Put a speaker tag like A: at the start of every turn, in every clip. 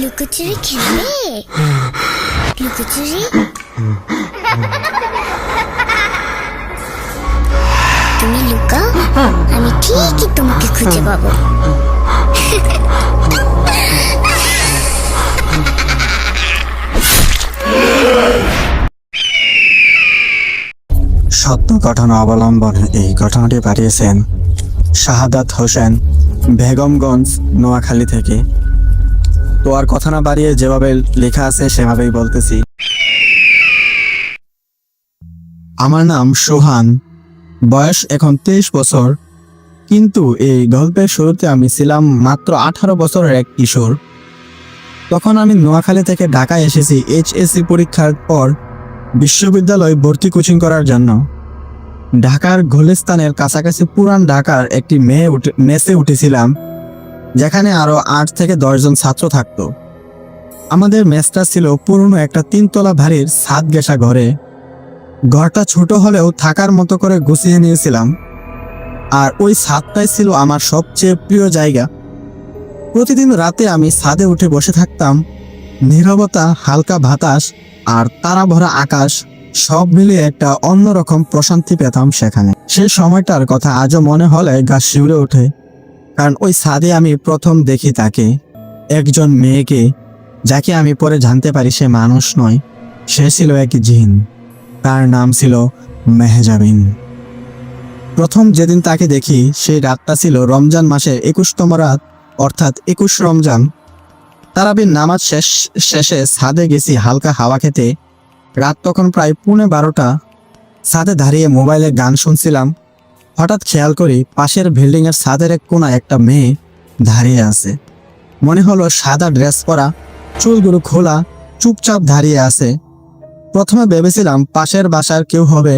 A: লুকোচুরি খেলবে? লুকোচুরি তুমি লুকাও, আমি ঠিকই তোমাকে খুঁজে পাবো।
B: সত্য ঘটনা অবলম্বনে এই ঘটনাটি পাঠিয়েছেন শাহাদাত হোসেন, বেগমগঞ্জ, নোয়াখালী থেকে। তো আর কথা না বাড়িয়ে যেভাবে লেখা আছে সেভাবেই বলতেছি। আমার নাম সোহান, বয়স এখন 23 বছর, কিন্তু এই গল্পের শুরুতে আমি ছিলাম মাত্র 18 বছরের এক কিশোর। তখন আমি নোয়াখালী থেকে ঢাকায় এসেছি এইচএসসি পরীক্ষার পর বিশ্ববিদ্যালয় ভর্তি কোচিং করার জন্য। ঢাকার গুলিস্তানের কাছাকাছি পুরান ঢাকার একটি মেসে উঠেছিলাম, যেখানে আরো 8 থেকে 10 জন ছাত্র থাকতো। আমাদের মেসটা ছিল পুরনো একটা 3 তলা ভারীর ছাদ ঘেঁষা ঘরে। ঘরটা ছোট হলেও থাকার মতো করে গুছিয়ে নিয়েছিলাম, আর ওই ছাদটাই ছিল আমার সবচেয়ে প্রিয় জায়গা। প্রতিদিন রাতে আমি ছাদে উঠে বসে থাকতাম। নীরবতা, হালকা বাতাস আর তারা ভরা আকাশ সব মিলিয়ে একটা অন্যরকম প্রশান্তি পেতাম সেখানে। সেই সময়টার কথা আজও মনে হলে গা শিউরে ওঠে, কারণ ওই ছাদে আমি প্রথম দেখি তাকে, একজন মেয়েকে, যাকে আমি পরে জানতে পারি সে মানুষ নয়, সে ছিল এক জিন। তার নাম ছিল মেহজাবিন। প্রথম যেদিন তাকে দেখি সেই রাতটা ছিল রমজান মাসের 21তম রাত, অর্থাৎ 21 রমজান। তারাবির নামাজ শেষে ছাদে গেছি হালকা হাওয়া খেতে। রাত তখন প্রায় 11:30। ছাদে দাঁড়িয়ে মোবাইলে গান শুনছিলাম। হঠাৎ খেয়াল করি পাশের বিল্ডিংয়ের ছাদের এক কোণায় একটা মেয়ে দাঁড়িয়ে আছে। মনে হলো সাদা ড্রেস পরা, চুলগুলো খোলা, চুপচাপ দাঁড়িয়ে আছে। প্রথমে ভেবেছিলাম পাশের বাসার কেউ হবে,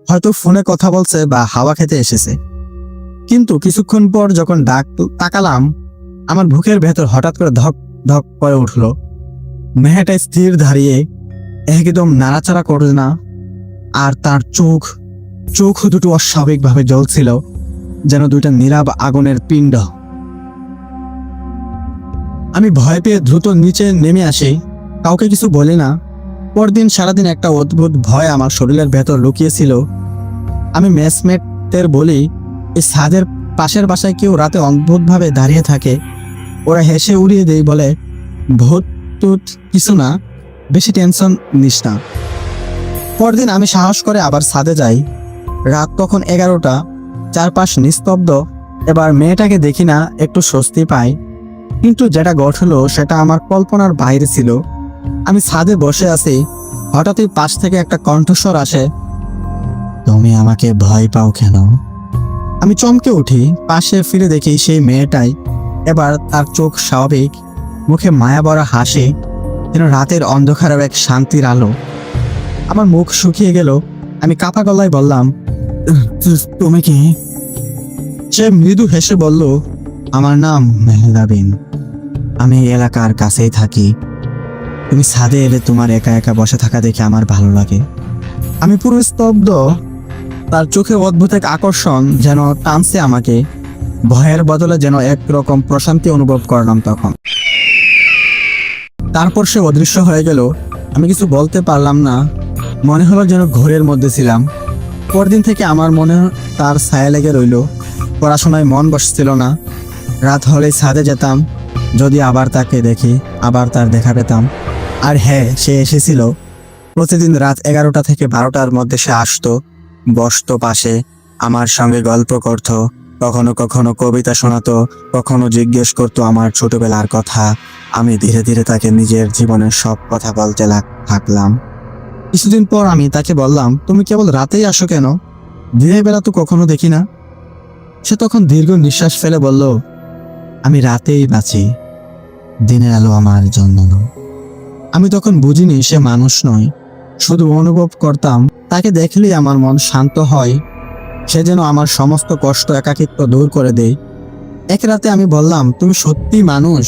B: হয়তো ফোনে কথা বলছে বা হাওয়া খেতে এসেছে। কিন্তু কিছুক্ষণ পর যখন তাকালাম, আমার বুকের ভেতর হঠাৎ করে ধক ধক করে উঠল। মেয়েটা স্থির দাঁড়িয়ে, একদম নাড়াচাড়া করে না, আর তার চোখ দুটো অস্বাভাবিকভাবে জ্বলছিল, যেন দুইটা নীরব আগুনের পিণ্ড। আমি ভয় পেয়ে দ্রুত নিচে নেমে আসি, কাউকে কিছু বলি না। পরদিন সারাদিন একটা অদ্ভুত ভয় আমার শরীরের ভেতর লুকিয়েছিল। আমি মেসমেটদের বলি, এই ছাদের পাশের বাসায় কেউ রাতে অদ্ভুতভাবে দাঁড়িয়ে থাকে। ওরা হেসে উড়িয়ে দেয়, বলে ভূত টুত কিছু না, বেশি টেনশন নিস না। পরদিন আমি সাহস করে আবার ছাদে যাই। রাত তখন 11টা, চারপাশ নিস্তব্ধ। এবার মেয়েটাকে দেখি না, একটু স্বস্তি পাই। কিন্তু যেটা ঘটলো সেটা আমার কল্পনার বাইরে ছিল। আমি ছাদে বসে আছি, হঠাৎই পাশ থেকে একটা কণ্ঠস্বর আসে, তুমি আমাকে ভয় পাও কেন? আমি চমকে উঠি, পাশে ফিরে দেখি সেই মেয়েটাই। এবার তার চোখ স্বাভাবিক, মুখে মায়া ভরা হাসি, যেন রাতের অন্ধকারের এক শান্তির আলো। আমার মুখ শুকিয়ে গেল। আমি কাঁপা গলায় বললাম, তুমি কি? সে মৃদু হেসে বলল, আমার নাম মেহজাবিন, আমি এলাকার কাছেই থাকি। তুমি ছাদে এলে তোমার একা একা বসে থাকা দেখে আমার ভালো লাগে। আমি পুরো স্তব্ধ। তার চোখে অদ্ভুত এক আকর্ষণ যেন টানছে আমাকে। ভয়ের বদলে যেন একরকম প্রশান্তি অনুভব করলাম তখন। তারপর সে অদৃশ্য হয়ে গেল। আমি কিছু বলতে পারলাম না, মনে হলো যেন ঘোরের মধ্যে ছিলাম। পরদিন থেকে আমার মনে তার ছায়া লেগে রইল। পড়াশোনায় মন বসছিল না। রাত হলেই ছাদে যেতাম, যদি আবার তাকে দেখি, আবার তার দেখা পেতাম। আর হ্যাঁ, সে এসেছিল। প্রতিদিন রাত 11টা থেকে 12টার মধ্যে সে আসতো, বসতো পাশে, আমার সঙ্গে গল্প করত, কখনো কখনো কবিতা শোনাতো, কখনো জিজ্ঞেস করতো আমার ছোটবেলার কথা। আমি ধীরে ধীরে তাকে নিজের জীবনের সব কথা বলতে থাকলাম। কিছুদিন পর আমি তাকে বললাম, তুমি কেবল রাতেই আসো কেন? দিনের বেলা তো কখনো দেখি না। সে তখন দীর্ঘ নিঃশ্বাস ফেলে বলল, আমি রাতেই বাঁচি, দিনের আলো আমার জন্য নয়। আমি তখন বুঝিনি সে মানুষ নয়, শুধু অনুভব করতাম তাকে দেখলেই আমার মন শান্ত হয়। সে যেন আমার সমস্ত কষ্ট, একাকিত্ব দূর করে দেয়। এক রাতে আমি বললাম, তুমি সত্যি মানুষ?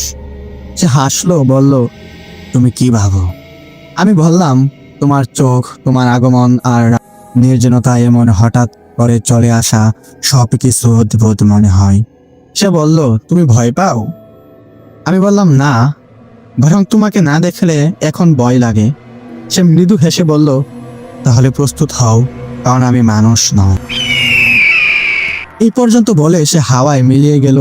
B: সে হাসলো, বলল, তুমি কি ভাবো? আমি বললাম, তোমার চোখ, তোমার আগমন আর নির্জনতা, এমন হঠাৎ করে চলে আসা সবকিছু অদ্ভুত মনে হয়। সে বলল, তুমি ভয় পাও? আমি বললাম, না, বরং তোমাকে না দেখলে এখন ভয় লাগে। সে মৃদু হেসে বলল, তাহলে প্রস্তুত হও, কারণ আমি মানুষ নই। এই পর্যন্ত বলে সে হাওয়ায় মিলিয়ে গেল।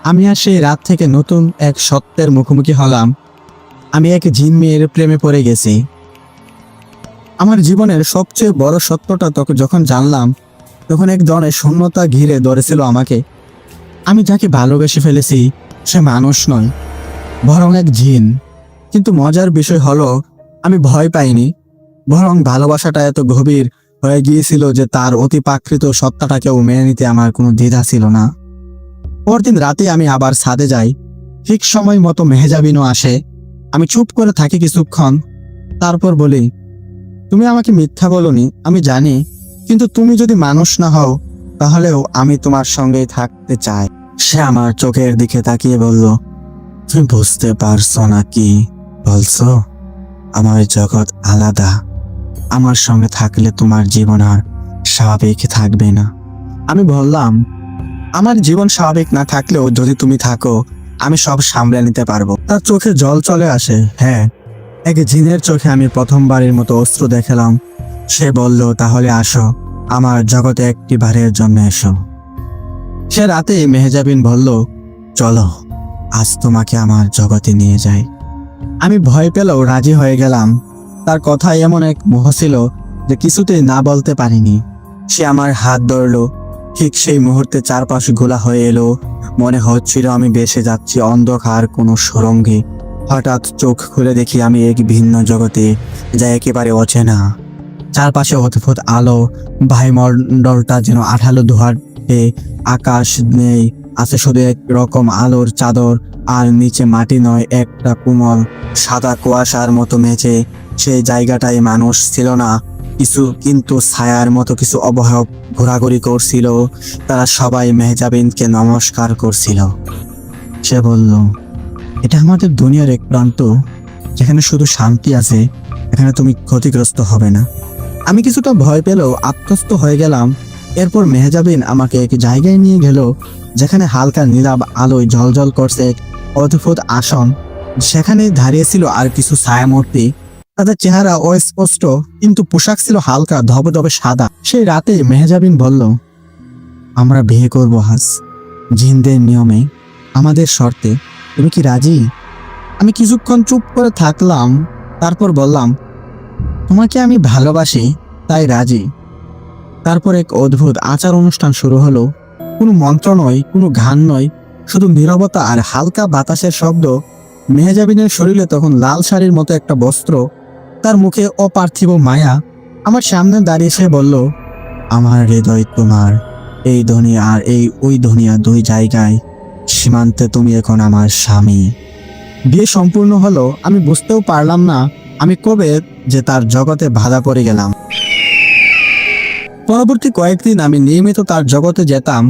B: আমি আর সেই রাত থেকে নতুন এক সত্যের মুখোমুখি হলাম। আমি এক জিন মেয়ের প্রেমে পড়ে গেছি। আমার জীবনের সবচেয়ে বড় সত্যটা যখন জানলাম, তখন এক ধরনের শূন্যতা ঘিরে ধরেছিল আমাকে। আমি যাকে ভালোবেসে ফেলেছি সে মানুষ নয়, বরং এক জিন। কিন্তু মজার বিষয় হলো, আমি ভয় পাইনি, বরং ভালোবাসাটা এত গভীর হয়ে গিয়েছিল যে তার অতিপ্রাকৃত সত্তাটাকেও মেনে নিতে আমার কোনো দ্বিধা ছিল না। পরদিন রাতে আমি আবার ছাদে যাই। ঠিক সময় মতো মেহজাবিনও আসে। আমি চুপ করে থাকি কিছুক্ষণ, তারপর বলি, তুমি আমাকে মিথ্যা বলোনি, আমি জানি, কিন্তু তুমি যদি মানুষ না হও তাহলেও আমি তোমার সঙ্গেই থাকতে চাই। সে আমার চোখের দিকে তাকিয়ে বলল, তুমি বুঝতে পারছো না কি বলছো? আমার জগৎ আলাদা। আমার সঙ্গে থাকলে তোমার জীবন আর স্বাভাবিক থাকবে না। আমি বললাম, আমার জীবন স্বাভাবিক না থাকলেও যদি তুমি থাকো আমি সব সামলে নিতে পারবো। তার চোখে জল চলে আসে। হ্যাঁ, এক জিনের চোখে আমি প্রথমবারের মতো অস্ত্র দেখালাম। সে বলল, তাহলে আসো, আমার জগতে একটি বারের জন্য এসো। সে রাতে মেহজাবিন বলল, চলো আজ তোমাকে আমার জগতে নিয়ে যাই। আমি ভয় পেলেও রাজি হয়ে গেলাম। তার কথা এমন এক মোহ ছিল যে কিছুতেই না বলতে পারিনি। সে আমার হাত ধরলো। ঠিক সেই মুহূর্তে চারপাশ ঘোলা হয়ে এলো। মনে হচ্ছিল আমি ভেসে যাচ্ছি অন্ধকার কোনো সুড়ঙ্গে। হঠাৎ চোখ খুলে দেখি আমি এক ভিন্ন জগতে, যা একেবারে অচেনা। চারপাশে অদ্ভুত আলো, বায়ুমণ্ডলটা যেন আঠালো ধোঁয়াটে। আকাশ নেই, আছে শুধু এক রকম আলোর চাদর, আর নিচে মাটি নয়, একটা কোমল সাদা কুয়াশার মতো মেঝে। সেই জায়গাটায় মানুষ ছিল না কিছু, কিন্তু ছায়ার মতো কিছু অবয়ব ঘোরাঘুরি করছিল। তারা সবাই মেহজাবিনকে নমস্কার করছিল। সে বলল, এটা আমাদের দুনিয়ার এক প্রান্ত, যেখানে শুধু শান্তি আছে, এখানে তুমি ক্ষতিগ্রস্ত হবে না। আমি কিছুটা ভয় পেলেও আত্মস্থ হয়ে গেলাম। এরপর মেহজাবিন আমাকে এক জায়গায় নিয়ে গেল, যেখানে হালকা নীলাভ আলোয় ঝলঝল করছে এক অদ্ভুত আসন। সেখানে দাঁড়িয়েছিল আর কিছু ছায়ামূর্তি। তাদের চেহারা অস্পষ্ট, কিন্তু পোশাক ছিল হালকা ধবধবে সাদা। সেই রাতে মেহজাবিন বলল, আমরা বিয়ে করবো আজ, জিনদের নিয়মে, আমাদের শর্তে। তুমি কি রাজি? আমি কিছুক্ষণ চুপ করে থাকলাম, তারপর বললাম, তোমাকে আমি ভালোবাসি, তাই রাজি। তারপর এক অদ্ভুত আচার অনুষ্ঠান শুরু হলো। কোনো মন্ত্র নয়, কোনো গান নয়, শুধু নীরবতা আর হালকা বাতাসের শব্দ। মেহজাবিনের শরীরে তখন লাল শাড়ির মতো একটা বস্ত্র, তার মুখে অপার্থিব মায়া। আমার সামনে দাঁড়িয়ে সে বলল, আমার হৃদয় তোমার, এই দুনিয়া আর ওই দুনিয়া দুই জায়গায়, সীমান্তে তুমি এখন আমার স্বামী। বিয়ে সম্পূর্ণ হলো। আমি বুঝতেও পারলাম না আমি কবে যে তার জগতে বাধা পড়ে গেলাম। পরবর্তী কয়েকদিন আমি নিয়মিত তার জগতে যেতাম।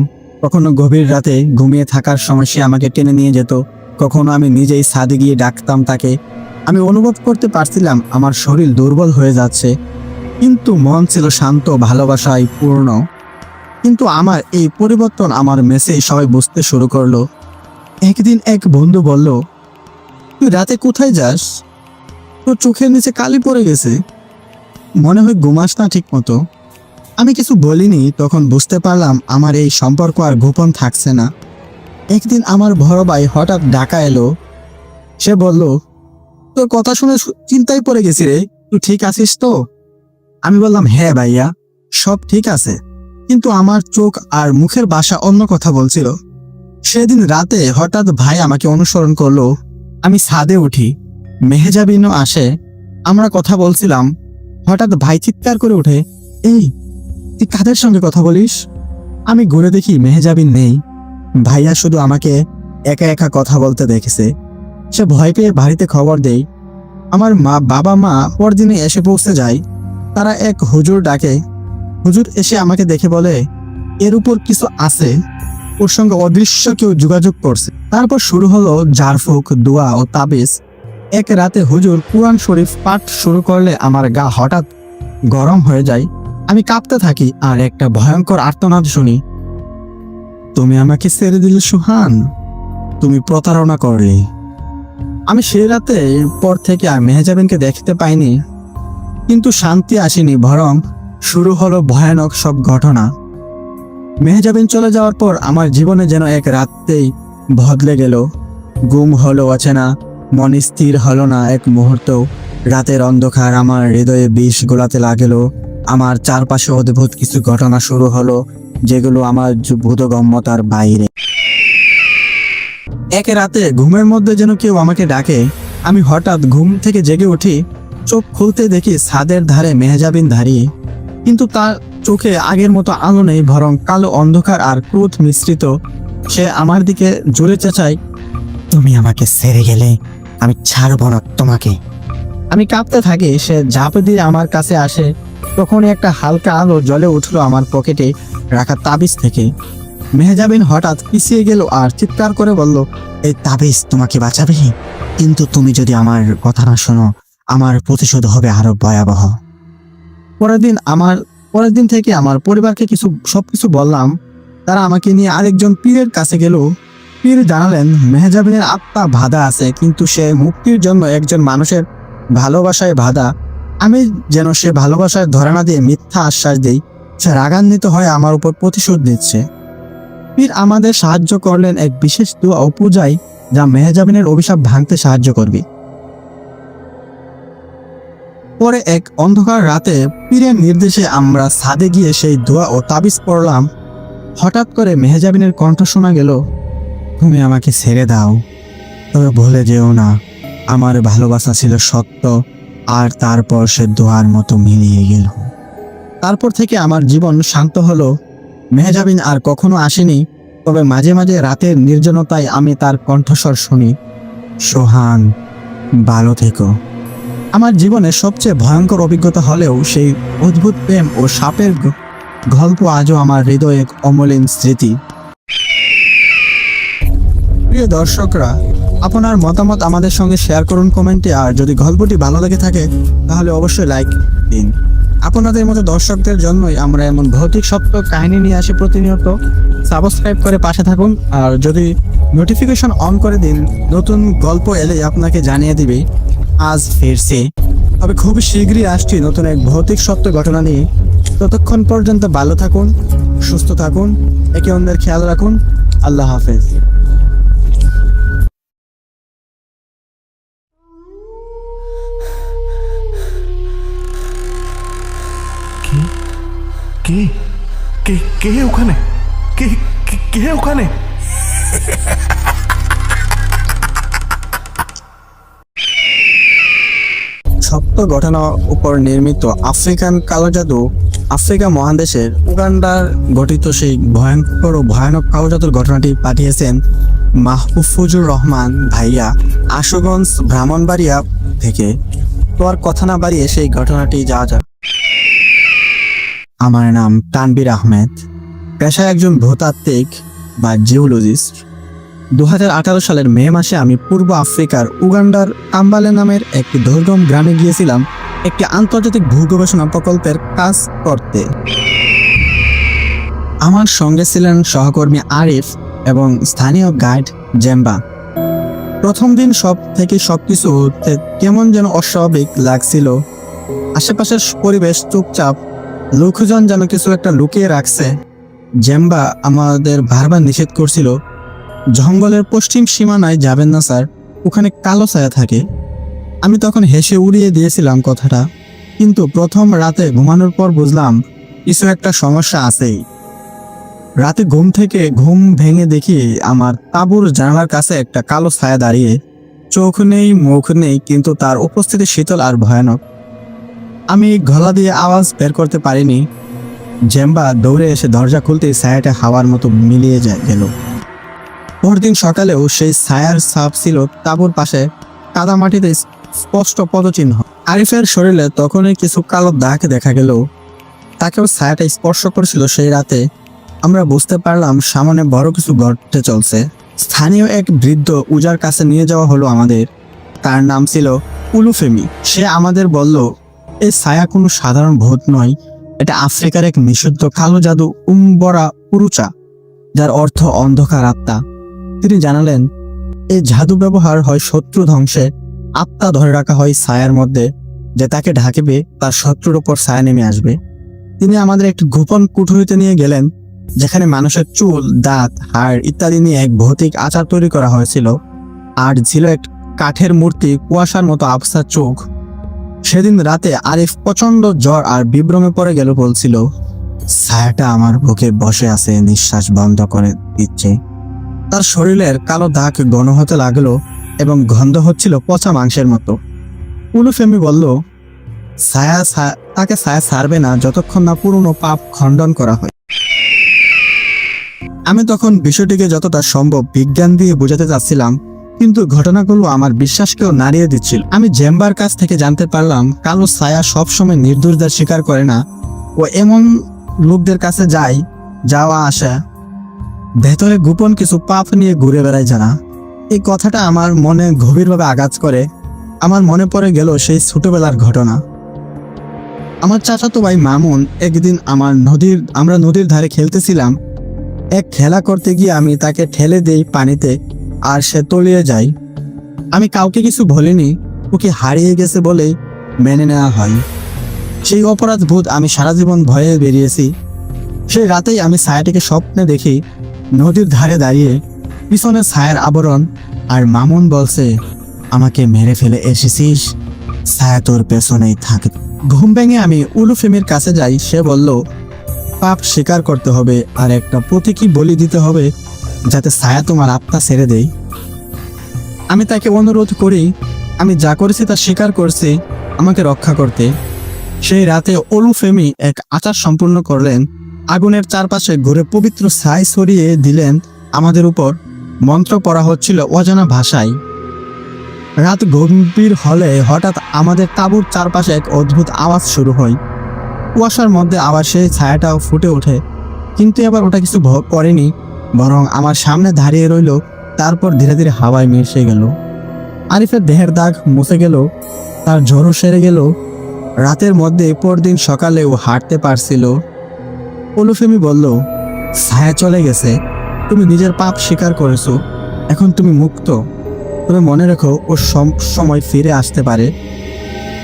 B: কখনো গভীর রাতে ঘুমিয়ে থাকার সময় সে আমাকে টেনে নিয়ে যেত, কখনো আমি নিজেই ছাদে গিয়ে ডাকতাম তাকে। আমি অনুভব করতে পারছিলাম আমার শরীর দুর্বল হয়ে যাচ্ছে, কিন্তু মন ছিল শান্ত, ভালোবাসায় পূর্ণ। কিন্তু আমার এই পরিবর্তন আমার মেসেই সবাই বুঝতে শুরু করলো। একদিন এক বন্ধু বলল, তুই রাতে কোথায় যাস? তোর চোখের নিচে কালি পড়ে গেছে, মনে হয় ঘুমাস না ঠিক মতো। আমি কিছু বলিনি। তখন বুঝতে পারলাম আমার এই সম্পর্ক আর গোপন থাকছে না। একদিন আমার বড় ভাই হঠাৎ ঢাকা এলো। সে বলল, তোর কথা শুনে চিন্তায় পড়ে গেছি রে, তুই ঠিক আছিস তো? আমি বললাম, হ্যাঁ ভাইয়া, সব ঠিক আছে, কিন্তু আমার চোখ আর মুখের ভাষা অন্য কথা বলছিল। সেদিন রাতে হঠাৎ ভাই আমাকে অনুসরণ করলো। আমি ছাদে উঠি, মেহজাবিনও আসে। আমরা কথা বলছিলাম, হঠাৎ ভাই চিৎকার করে ওঠে, এই তুই কাদের সঙ্গে কথা বলিস? আমি ঘুরে দেখি মেহজাবিন নেই। ভাইয়া শুধু আমাকে একা একা কথা বলতে দেখেছে। সে ভয় পেয়ে বাড়িতে খবর দেয়। আমার বাবা মা পরদিনে এসে পৌঁছে যায়। তারা এক হুজুর ডাকে। হুজুর এসে আমাকে দেখে বলে, এর উপর কিছু আছে, ওর সঙ্গে অদৃশ্য কেউ যোগাযোগ করছে। তারপর শুরু হলো ঝাড়ফুঁক, দোয়া ও তাবিজ। এক রাতে হুজুর কুরআন শরীফ পাঠ শুরু করলে আমার গা হঠাৎ গরম হয়ে যায়। আমি কাঁপতে থাকি আর একটা ভয়ঙ্কর আর্তনাদ শুনি, তুমি আমাকে ছেড়ে দিলে সুহান, তুমি প্রতারণা করলে। আমি সেই রাতে পর থেকে আর মেহজাবিনকে দেখতে পাইনি, কিন্তু শান্তি আসেনি, বরং শুরু হলো ভয়ানক সব ঘটনা। মেহজাবিন চলে যাওয়ার পর আমার জীবনে যেন এক রাতেই বদলে গেল। গুম হলো অচেনা, মন স্থির হলো না এক মুহূর্ত। রাতের অন্ধকার আমার হৃদয়ে বিষ গোলাতে লাগলো। আমার চারপাশে অদ্ভুত কিছু ঘটনা শুরু হলো, যেগুলো আমার বোধগম্যতার বাইরে। এক রাতে ঘুমের মধ্যে যেন কেউ আমাকে ডাকে। আমি হঠাৎ ঘুম থেকে জেগে উঠি। চোখ খুলতে দেখি ছাদের ধারে মেহজাবিন দাঁড়িয়ে, কিন্তু তার চোখে আগের মতো আলো নেই, বরং কালো অন্ধকার আর ক্রোধ মিশ্রিত। সে আমার দিকে জোরে চেঁচায়, তুমি আমাকে ছেড়ে গেলে আমি ছাড়বো না তোমাকে। আমি কাঁপতে থাকি। সে ঝাঁপ দিয়ে আমার কাছে আসে। তখনই একটা হালকা আলো জ্বলে উঠলো আমার পকেটে রাখা তাবিজ থেকে। মেহজাবিন হঠাৎ পিছিয়ে গেল আর চিৎকার করে বলল, এই তাবিজ তোমাকে বাঁচাবে, কিন্তু তুমি যদি আমার কথা না শোনো, আমার প্রতিশোধ হবে আরো ভয়াবহ। পরের দিন থেকে আমার পরিবারকে সবকিছু বললাম। তারা আমাকে নিয়ে আরেকজন পীরের কাছে গেল। পীর জানালেন মেহজাবিনের আত্মা বাঁধা আছে, কিন্তু সে মুক্তির জন্য একজন মানুষের ভালোবাসায় বাঁধা। আমি যেন সে ভালোবাসায় ধরা না দিয়ে মিথ্যা আশ্বাস দেই। সে রাগান্বিত হয়ে আমার উপর প্রতিশোধ নিচ্ছে। পীর আমাদের সাহায্য করলেন এক বিশেষ দোয়া ও পূজায়, যা মেহজাবিনের অভিশাপ ভাঙতে সাহায্য করবে। পরে এক অন্ধকার রাতে পীরের নির্দেশে আমরা ছাদে গিয়ে সেই দোয়া ও তাবিজ পড়লাম। হঠাৎ করে মেহজাবিনের কণ্ঠ শোনা গেল, তুমি আমাকে ছেড়ে দাও, তবে ভুলে যেও না আমার ভালোবাসা ছিল সত্য। আর তারপর সে দোয়ার মতো মিলিয়ে গেল। তারপর থেকে আমার জীবন শান্ত হলো। মেহজাবিন আর কখনো আসেনি, তবে মাঝে মাঝে রাতের নির্জনতায় আমি তার কণ্ঠস্বর শুনি, সোহান, ভালো থেকো। আমার জীবনের সবচেয়ে ভয়ঙ্কর অভিজ্ঞতা হলেও সেই অদ্ভুত প্রেম ও সাপের গল্প আজও আমার হৃদয়ে এক অমলিন স্মৃতি। প্রিয় দর্শকরা, আপনার মতামত আমাদের সঙ্গে শেয়ার করুন কমেন্টে। আর যদি গল্পটি ভালো লেগে থাকে তাহলে অবশ্যই লাইক দিন। আপনাদের মতো দর্শকদের জন্যই আমরা এমন ভৌতিক সত্য কাহিনী নিয়ে আসি প্রতিনিয়ত। সাবস্ক্রাইব করে পাশে থাকুন, আর যদি নোটিফিকেশন অন করে দিন, নতুন গল্প এলে আপনাকে জানিয়ে দিবে। আজ ফিরছি, তবে খুব শীঘ্রই আসছি নতুন এক ভৌতিক সত্য ঘটনা নিয়ে। ততক্ষণ পর্যন্ত ভালো থাকুন, সুস্থ থাকুন, একে অন্যের খেয়াল রাখুন। আল্লাহ হাফেজ।
C: কে কে কে ওখানে? কে কে ওখানে?
B: সত্য ঘটনার উপর নির্মিত আফ্রিকান কালো জাদু আফ্রিকা মহাদেশের উগান্ডার গঠিত সেই ভয়ঙ্কর ও ভয়ানক কালো জাদুর ঘটনাটি পাঠিয়েছেন মাহফুজুর রহমান ভাইয়া, আশুগঞ্জ, ব্রাহ্মণবাড়িয়া থেকে। তো আর কথা না বাড়িয়ে সেই ঘটনাটি যাওয়া যাক। আমার নাম তানবীর আহমেদ, পেশায় একজন ভূতাত্ত্বিক বা জিওলজিস্ট। 2018 সালের মে মাসে আমি পূর্ব আফ্রিকার উগান্ডার কাম্বালে নামের একটি দুর্গম গ্রামে গিয়েছিলাম একটি আন্তর্জাতিক ভূগবেষণা প্রকল্পের কাজ করতে। আমার সঙ্গে ছিলেন সহকর্মী আরিফ এবং স্থানীয় গাইড জেম্বা। প্রথম দিন সবকিছু কেমন যেন অস্বাভাবিক লাগছিল। আশেপাশের পরিবেশ চুপচাপ, লোকজন যেন কিছু একটা লুকিয়ে রাখছে। জেম্বা আমাদের বারবার নিষেধ করছিল, জঙ্গলের পশ্চিম সীমানায় যাবেন না স্যার, ওখানে কালো ছায়া থাকে। আমি তখন হেসে উড়িয়ে দিয়েছিলাম কথাটা, কিন্তু প্রথম রাতে ঘুমানোর পর বুঝলাম কিছু একটা সমস্যা আছেই। রাতে ঘুম ভেঙে দেখি আমার তাঁবুর জানালার কাছে একটা কালো ছায়া দাঁড়িয়ে। চোখ নেই, মুখ নেই, কিন্তু তার উপস্থিতি শীতল আর ভয়ানক। আমি গলা দিয়ে আওয়াজ বের করতে পারিনি। জেম্বা দৌড়ে এসে দরজা খুলতেই ছায়াটা হাওয়ার মতো মিলিয়ে গেল। পরদিন সকালেও সেই ছায়ার ছাপ ছিল তাঁবুর পাশে, কাদা মাটিতে স্পষ্ট পদচিহ্ন। আরিফের শরীরে তখনই কিছু কালো দাগ দেখা গেল, তাকেও ছায়াটা স্পর্শ করেছিল সেই রাতে। আমরা বুঝতে পারলাম সামনে বড় কিছু ঘটতে চলছে। স্থানীয় এক বৃদ্ধ উজার কাছে নিয়ে যাওয়া হলো আমাদের। তার নাম ছিল উলুফেমি। সে আমাদের বলল, এই ছায়া কোনো সাধারণ ভূত নয়, এটা আফ্রিকার এক নিষিদ্ধ কালো জাদু উম্বরা পুরুচা, যার অর্থ অন্ধকার আত্মা। তিনি জানালেন, এই জাদু ব্যবহার হয় শত্রু ধ্বংসে, আত্মা ধরে রাখা হয় ছায়ার মধ্যে, যে তাকে ঢাকিবে তার শত্রুর ওপর ছায়া নেমে আসবে। তিনি আমাদের একটি গোপন কুঠুরিতে নিয়ে গেলেন, যেখানে মানুষের চুল, দাঁত, হাড় ইত্যাদি নিয়ে এক ভৌতিক আচার তৈরি করা হয়েছিল, আর ছিল এক কাঠের মূর্তি, কুয়াশার মতো আবছা চোখ। সেদিন রাতে আরিফ প্রচন্ড জ্বর আর বিভ্রমে পড়ে গেল, বলছিল, ছায়াটা আমার বুকে বসে আছে, নিঃশ্বাস বন্ধ করে দিচ্ছে। তার শরীরের কালো দাগ ঘন হতে লাগলো এবং গন্ধ হচ্ছিল পচা মাংসের মতো। উলুফেমি বলল, তাকে ছায়া ছাড়বে না যতক্ষণ না পুরনো পাপ খণ্ডন করা হয়। আমি তখন বিষয়টিকে যতটা সম্ভব বিজ্ঞান দিয়ে বোঝাতে চাচ্ছিলাম, কিন্তু ঘটনাগুলো আমার বিশ্বাসকেও নাড়িয়ে দিচ্ছিল। আমি জেম্বার কাছ থেকে জানতে পারলাম, কালো ছায়া সবসময় নির্দোষদের স্বীকার করে না, ও এমন লোকদের কাছে যাওয়া আসা, ভেতরে গোপন কিছু পাপ নিয়ে ঘুরে বেড়ায় যারা। এই কথাটা আমার মনে গভীরভাবে আঘাত করে। আমার মনে পড়ে গেল সেই ছোটবেলার ঘটনা। আমার চাচাতো ভাই মামুন একদিন আমরা নদীর ধারে খেলতেছিলাম। এক খেলা করতে গিয়ে আমি তাকে ঠেলে দেই পানিতে, আর সে তলিয়ে যায়। আমি কাউকে কিছু বলিনি, ওকে হারিয়ে গেছে বলেই মেনে নেওয়া হয়। সেই অপরাধ বোধ আমি সারা জীবন ভয়ে বেরিয়েছি। সেই রাতেই আমি ছায়াটিকে স্বপ্নে দেখি, নদীর ধারে দাঁড়িয়ে, পিছনে ছায়ার আবরণ, আর মামুন বলছে, আমাকে মেরে ফেলে এসেছিস, ছায়া তোর পেছনেই থাকে। ঘুম ভেঙে আমি উলুফেমির কাছে যাই। সে বলল, পাপ স্বীকার করতে হবে আর একটা প্রতীকী বলি দিতে হবে, যাতে ছায়া তোমার আত্মা ছেড়ে দেয়। আমি তাকে অনুরোধ করি, আমি যা করেছি তা স্বীকার করছি, আমাকে রক্ষা করতে। সেই রাতে উলুফেমি এক আচার সম্পূর্ণ করলেন। আগুনের চারপাশে ঘুরে পবিত্র ছাই ছড়িয়ে দিলেন আমাদের উপর। মন্ত্র পড়া হচ্ছিল অজানা ভাষায়। রাত গম্ভীর হলে হঠাৎ আমাদের তাঁবুর চারপাশে এক অদ্ভুত আওয়াজ শুরু হয়। কুয়াশার মধ্যে আবার সেই ছায়াটাও ফুটে ওঠে, কিন্তু এবার ওটা কিছু করেনি, বরং আমার সামনে দাঁড়িয়ে রইল। তারপর ধীরে ধীরে হাওয়ায় মিশে গেল। আরিফের দেহের দাগ মুছে গেল, তার জ্বরও সেরে গেল। রাতের মধ্যে পরদিন সকালে ও হাঁটতে পারছিল। উলুফেমি বলল, ছায়া চলে গেছে, তুমি নিজের পাপ স্বীকার করেছো, এখন তুমি মুক্ত। তুমি মনে রেখো, ও সময় ফিরে আসতে পারে।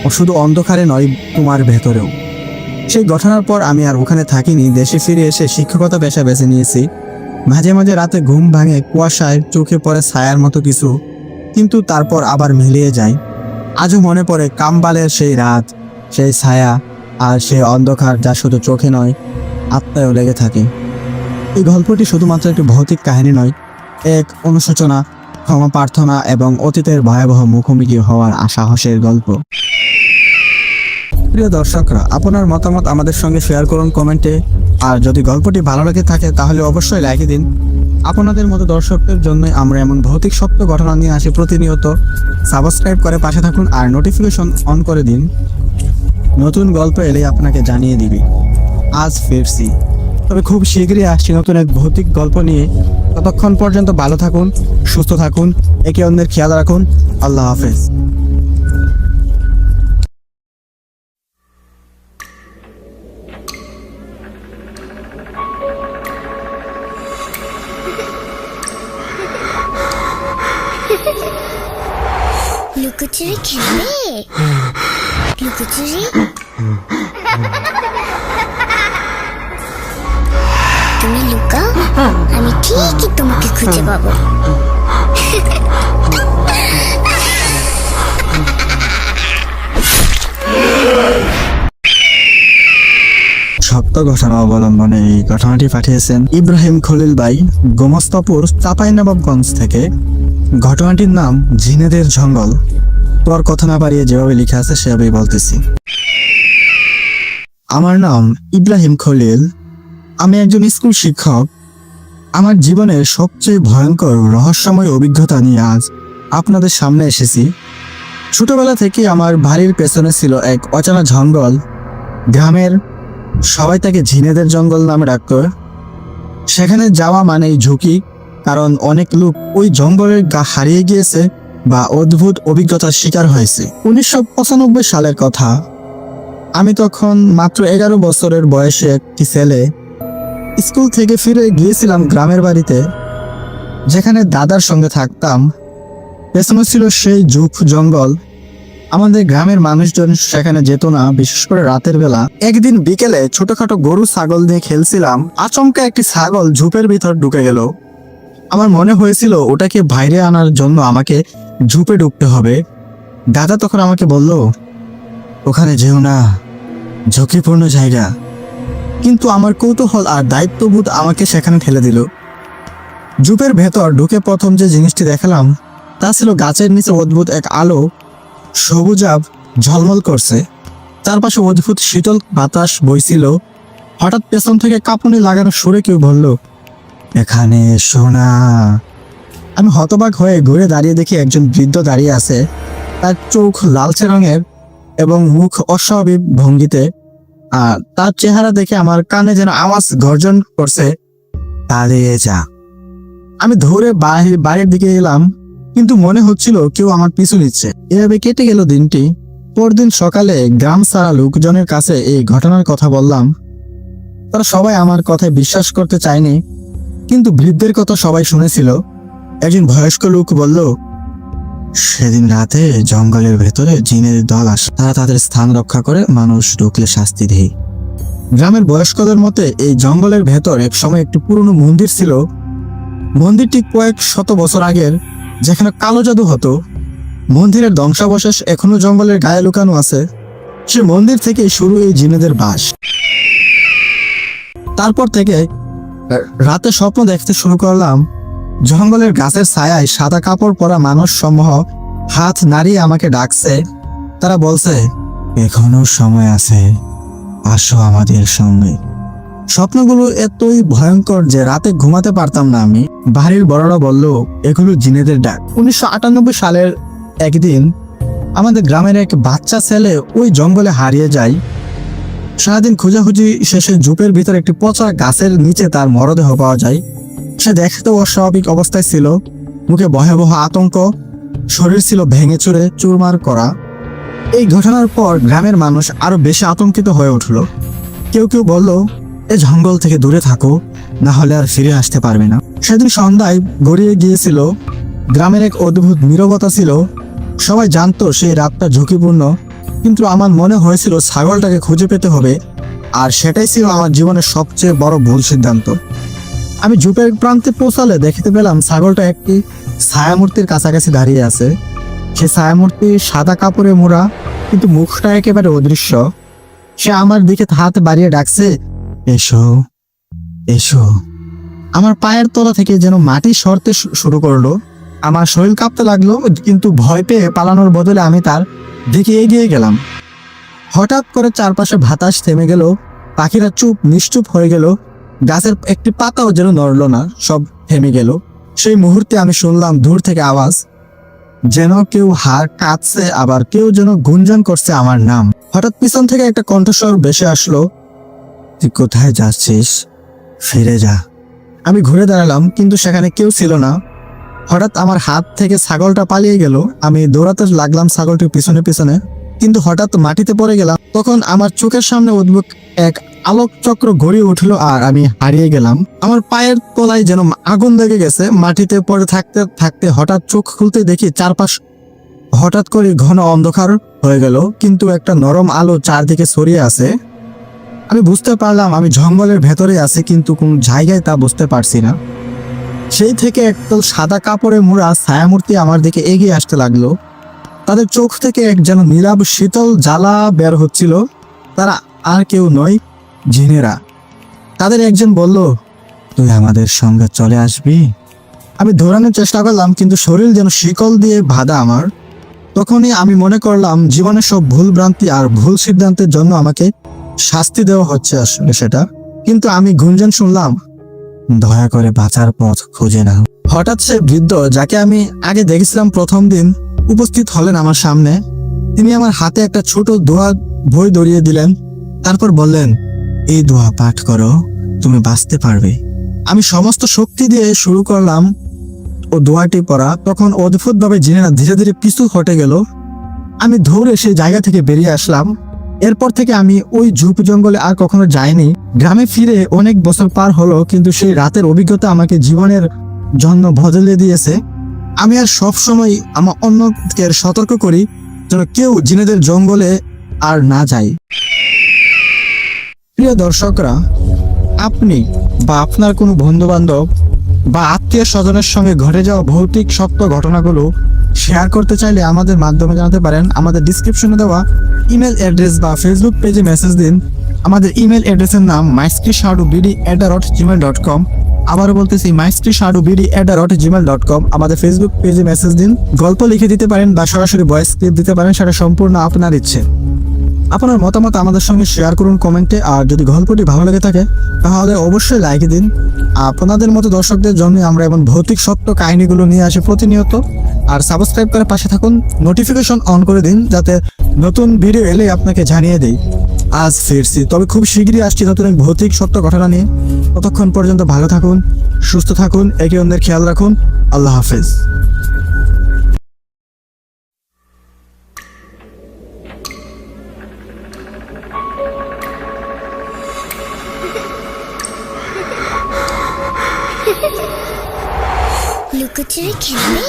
B: ও শুধু অন্ধকারে নয়, তোমার ভেতরেও। সেই ঘটনার পর আমি আর ওখানে থাকিনি। দেশে ফিরে এসে শিক্ষকতা পেশা বেছে নিয়েছি। মাঝে মাঝে রাতে ঘুম ভাঙে, কুয়াশায় চোখে পড়ে ছায়ার মতো কিছু, কিন্তু তারপর আবার মিলিয়ে যায়। আজও মনে পড়ে কামবালের সেই রাত, সেই ছায়া আর সেই অন্ধকার, যা শুধু চোখে নয়, আত্মায়ও লেগে থাকে। এই গল্পটি শুধুমাত্র একটি ভৌতিক কাহিনী নয়, এক অনুশোচনা, ক্ষমা প্রার্থনা এবং অতীতের ভয়াবহ মুখোমুখি হওয়ার সাহসের গল্প। প্রিয় দর্শকরা, আপনার মতামত আমাদের সঙ্গে শেয়ার করুন কমেন্টে। আর যদি গল্পটি ভালো লেগে থাকে তাহলে অবশ্যই লাইক দিন। আপনাদের মতো দর্শকদের জন্য আমরা এমন ভৌতিক সত্য ঘটনা নিয়ে আসি প্রতিনিয়ত। সাবস্ক্রাইব করে পাশে থাকুন আর নোটিফিকেশন অন করে দিন। নতুন গল্প এলে আপনাকে জানিয়ে দিবি। আজ ফিরছি, তবে খুব শীঘ্রই আসছি নতুন এক ভৌতিক গল্প নিয়ে। ততক্ষণ পর্যন্ত ভালো থাকুন, সুস্থ থাকুন, একে অন্যের খেয়াল রাখুন। আল্লাহ হাফেজ।
A: লুকোচুরি খেলবে? লুকোচুরি? তুমি লুকাও, আমি ঠিকই তোমাকে খুঁজে পাবো।
B: সত্য ঘটনা অবলম্বনে এই ঘটনাটি পাঠিয়েছেন ইব্রাহিম খলিল ভাই, গোমস্তাপুর, চাঁপাইনবাবগঞ্জ থেকে। ঘটনাটির নাম জিনেদের জঙ্গল। তোর কথা না বাড়িয়ে যেভাবে লেখা আছে সেভাবেই বলতেছি। আমার নাম ইব্রাহিম খলিল, আমি একজন স্কুল শিক্ষক। আমার জীবনের সবচেয়ে ভয়ঙ্কর রহস্যময় অভিজ্ঞতা নিয়ে আজ আপনাদের সামনে এসেছি। ছোটবেলা থেকে আমার বাড়ির পেছনে ছিল এক অজানা জঙ্গল। গ্রামের সবাই তাকে জিনেদের জঙ্গল নামে ডাকত। সেখানে যাওয়া মানেই ঝুঁকি, কারণ অনেক লোক ওই জঙ্গলের হারিয়ে গিয়েছে বা অদ্ভুত অভিজ্ঞতার শিকার হয়েছে। 1995 সালের কথা। আমি তখন মাত্র 11 বছরের বয়সে একটি ছেলে। স্কুল থেকে ফিরে গিয়েছিলাম গ্রামের বাড়িতে, যেখানে দাদার সঙ্গে থাকতাম। পেছনে ছিল সেই ঝোপ জঙ্গল। আমাদের গ্রামের মানুষজন সেখানে যেত না, বিশেষ করে রাতের বেলা। একদিন বিকেলে ছোটখাটো গরু ছাগল নিয়ে খেলছিলাম, আচমকা একটি ছাগল ঝোপের ভিতর ঢুকে গেল। আমার মনে হয়েছিল ওটাকে বাইরে আনার জন্য আমাকে ঝোপে ঢুকতে হবে। দাদা তখন আমাকে বলল, ওখানে যেও না, ঝুঁকিপূর্ণ জায়গা। কিন্তু আমার কৌতূহল আর দায়িত্ববোধ আমাকে সেখানে ঠেলে দিল। ঝোপের ভেতর ঢুকে প্রথম যে জিনিসটি দেখালাম তা ছিল গাছের নিচে অদ্ভুত এক আলো, সবুজাভ ঝলমল করছে। চারপাশে অদ্ভুত শীতল বাতাস বইছিল। হঠাৎ পেছন থেকে কাঁপুনি লাগানো সুরে কেউ বলল, এখানে এসো না। আমি হতবাক হয়ে ঘুরে দাঁড়িয়ে দেখি একজন বৃদ্ধ দাঁড়িয়ে আছে। তার চোখ লালচে রঙের এবং মুখ অস্বাভাবিক ভঙ্গিতে। আর তার চেহারা দেখে আমার কানে যেন আওয়াজ গর্জন করছে, পালিয়ে যা। আমি ধরে বাড়ির দিকে এলাম, কিন্তু মনে হচ্ছিল কেউ আমার পিছু নিচ্ছে। এভাবে কেটে গেল দিনটি। পরদিন সকালে গ্রাম সারা লোকজনের কাছে এই ঘটনার কথা বললাম। তারা সবাই আমার কথায় বিশ্বাস করতে চায়নি, কিন্তু বৃদ্ধের কথা সবাই শুনেছিল। একজন বয়স্ক লোক বলল, সেদিন রাতে জঙ্গলের ভেতরে জিনের দল আসে, তারা তাদের স্থান রক্ষা করে, মানুষ ঢুকলে শাস্তি দেয়। গ্রামের বয়স্কদের মতে এই জঙ্গলের ভেতর এক সময় একটি পুরনো মন্দির ছিল। মন্দিরটি কয়েক শত বছর আগের, যেখানে কালো জাদু হতো। মন্দিরের ধ্বংসাবশেষ এখনো জঙ্গলের গায়ে লুকানো আছে। সে মন্দির থেকে শুরু এই জিনেদের বাস। তারপর থেকে রাতে স্বপ্ন দেখতে শুরু করলাম। জঙ্গলের গাছের ছায়ায় সাদা কাপড় পরা মানুষ সমূহ হাত নাড়িয়ে আমাকে ডাকছে। তারা বলছে, এখনো সময় আছে, আসো আমাদের সঙ্গে। স্বপ্নগুলো এতই ভয়ঙ্কর যে রাতে ঘুমাতে পারতাম না আমি। বাড়ির বড়রা বলল, এগুলো জিনেদের ডাক। 1998 সালের একদিন আমাদের গ্রামের এক বাচ্চা ছেলে ওই জঙ্গলে হারিয়ে যায়। সারাদিন খোঁজাখুঁজি শেষে ঝোপের ভিতর একটি পচা গাছের নিচে তার মরদেহ পাওয়া যায়। সে দেখতে অস্বাভাবিক অবস্থায় ছিল, মুখে ভয়াবহ আতঙ্ক, শরীর ছিল ভেঙে চুরে চুরমার করা। এই ঘটনার পর গ্রামের মানুষ আরো বেশি আতঙ্কিত হয়ে উঠল। কেউ কেউ বলল, এ জঙ্গল থেকে দূরে থাকো, না হলে আর ফিরে আসতে পারবে না। সেদিন সন্ধ্যায় গড়িয়ে গিয়েছিল। গ্রামের এক অদ্ভুত নীরবতা ছিল। সবাই জানতো সেই রাতটা ঝুঁকিপূর্ণ, কিন্তু আমার মনে হয়েছিল ছাগলটাকে খুঁজে পেতে হবে, আর সেটাই ছিল আমার জীবনের সবচেয়ে বড় ভুল সিদ্ধান্ত। আমি ঝোপের প্রান্তে পৌঁছালে দেখতে পেলাম ছাগলটা একটি ছায়ামূর্তির কাছাকাছি দাঁড়িয়ে আছে। সে ছায়ামূর্তি সাদা কাপড়ে মোড়া, কিন্তু মুখটা একেবারে অদৃশ্য। সে আমার দিকে হাত বাড়িয়ে ডাকছে, এসো এসো। আমার পায়ের তলা থেকে যেন মাটি সরতে শুরু করলো। আমার শরীর কাঁপতে লাগলো, কিন্তু ভয় পেয়ে পালানোর বদলে আমি তার দিকে এগিয়ে গেলাম। হঠাৎ করে চারপাশে বাতাস থেমে গেল, পাখিরা নিশ্চুপ হয়ে গেল, গাছের একটি পাতাও যেন নড়ল না, সব থেমে গেল। সেই মুহূর্তে আমি শুনলাম দূর থেকে আওয়াজ, যেন কেউ হাড় কাঁদছে, আবার কেউ যেন গুঞ্জন করছে আমার নাম। হঠাৎ পিছন থেকে একটা কণ্ঠস্বর ভেসে আসলো, তুই কোথায় যাচ্ছিস? ফিরে যা। আমি ঘুরে দাঁড়ালাম, কিন্তু সেখানে কেউ ছিল না। হঠাৎ আমার হাত থেকে ছাগলটা পালিয়ে গেল। আমি দৌড়াতে লাগলাম ছাগলটির পিছনে পিছনে, কিন্তু হঠাৎ মাটিতে পড়ে গেলাম। তখন আমার চোখের সামনে অদ্ভুত এক আলোক চক্র গড়িয়ে উঠলো, আর আমি হারিয়ে গেলাম। আমার পায়ের তলায় যেন আগুন লেগে গেছে। মাটিতে পড়ে থাকতে থাকতে হঠাৎ চোখ খুলতে দেখি চারপাশ হঠাৎ করে ঘন অন্ধকার হয়ে গেল, কিন্তু একটা নরম আলো চারদিকে ছড়িয়ে আছে। আমি বুঝতে পারলাম আমি জঙ্গলের ভেতরে আছি, কিন্তু কোন জায়গায় তা বুঝতে পারছি না। সেই থেকে একদল সাদা কাপড়ে মোড়া ছায়ামূর্তি আমার দিকে এগিয়ে আসতে লাগলো। তাদের চোখ থেকে এক যেন নীলাভ শীতল জ্বালা বের হচ্ছিল। তারা আর কেউ নয়, জিনেরা। তাদের একজন বলল, তুই আমাদের সঙ্গে চলে আসবি। আমি দৌড়ানোর চেষ্টা করলাম, কিন্তু শরীর যেন শিকল দিয়ে বাঁধা আমার। তখনই আমি মনে করলাম জীবনের সব ভুল ভ্রান্তি আর ভুল সিদ্ধান্তের জন্য আমাকে শাস্তি দেওয়া হচ্ছে আসলে সেটা। কিন্তু আমি গুঞ্জন শুনলাম, দয়া করে বাঁচার পথ খুঁজে নাও। হঠাৎ সে বৃদ্ধ, যাকে আমি আগে দেখেছিলাম প্রথম দিন, উপস্থিত হলেন আমার সামনে। তিনি আমার হাতে একটা ছোট দোয়া বই ধরিয়ে দিলেন। তারপর বললেন, এই দোয়া পাঠ করো, তুমি বাঁচতে পারবে। আমি সমস্ত শক্তি দিয়ে শুরু করলাম ও দোয়াটি পড়া। তখন অদ্ভুতভাবে জিনেরা ধীরে ধীরে পিছু হটে গেল। আমি দৌড়ে সেই জায়গা থেকে বেরিয়ে আসলাম। এরপর থেকে আমি ওই ঝোপ জঙ্গলে আর কখনো যাইনি। গ্রামে ফিরে অনেক বছর পার হলো, কিন্তু সেই রাতের অভিজ্ঞতা আমাকে জীবনের জন্য বদলে দিয়েছে। আমি আর সব সময় আমার অন্যকে সতর্ক করি যেন কেউ জিনেদের জঙ্গলে আর না যায়। প্রিয় দর্শকরা, আপনি বা আপনার কোনো বন্ধু বান্ধব বা আত্মীয় স্বজনের সঙ্গে ঘটে যাওয়া ভৌতিক সত্য ঘটনাগুলো শেয়ার করতে চাইলে আমাদের মাধ্যমে জানাতে পারেন। আমাদের ডিসক্রিপশনে দেওয়া ইমেল অ্যাড্রেস বা ফেসবুক পেজে মেসেজ দিন। আমাদের ইমেল অ্যাড্রেসের নাম myskrishaadubidi@gmail.com। আবারও বলতেছি myskrishaadubidi@gmail.com। আমাদের ফেসবুক পেজে মেসেজ দিন। গল্প লিখে দিতে পারেন বা সরাসরি ভয়েস ক্লিপ দিতে পারেন, সেটা সম্পূর্ণ আপনার ইচ্ছে। আপনার মতামত আমাদের সঙ্গে শেয়ার করুন কমেন্টে। আর যদি গল্পটি ভালো লেগে থাকে তাহলে অবশ্যই লাইক দিন। আপনাদের মতো দর্শকদের জন্য আমরা এমন ভৌতিক সত্য কাহিনীগুলো নিয়ে আসি প্রতিনিয়ত। আর সাবস্ক্রাইব করে পাশে থাকুন, নোটিফিকেশন অন করে দিন যাতে নতুন ভিডিও এলে আপনাকে জানিয়ে দেই। আজ ফিরছি, তবে খুব শীঘ্রই আসছি নতুন এক ভৌতিক সত্য ঘটনা নিয়ে। ততক্ষণ পর্যন্ত ভালো থাকুন, সুস্থ থাকুন, একে অন্যের খেয়াল রাখুন। আল্লাহ হাফেজ।
A: লুকোচুরি খেলবে?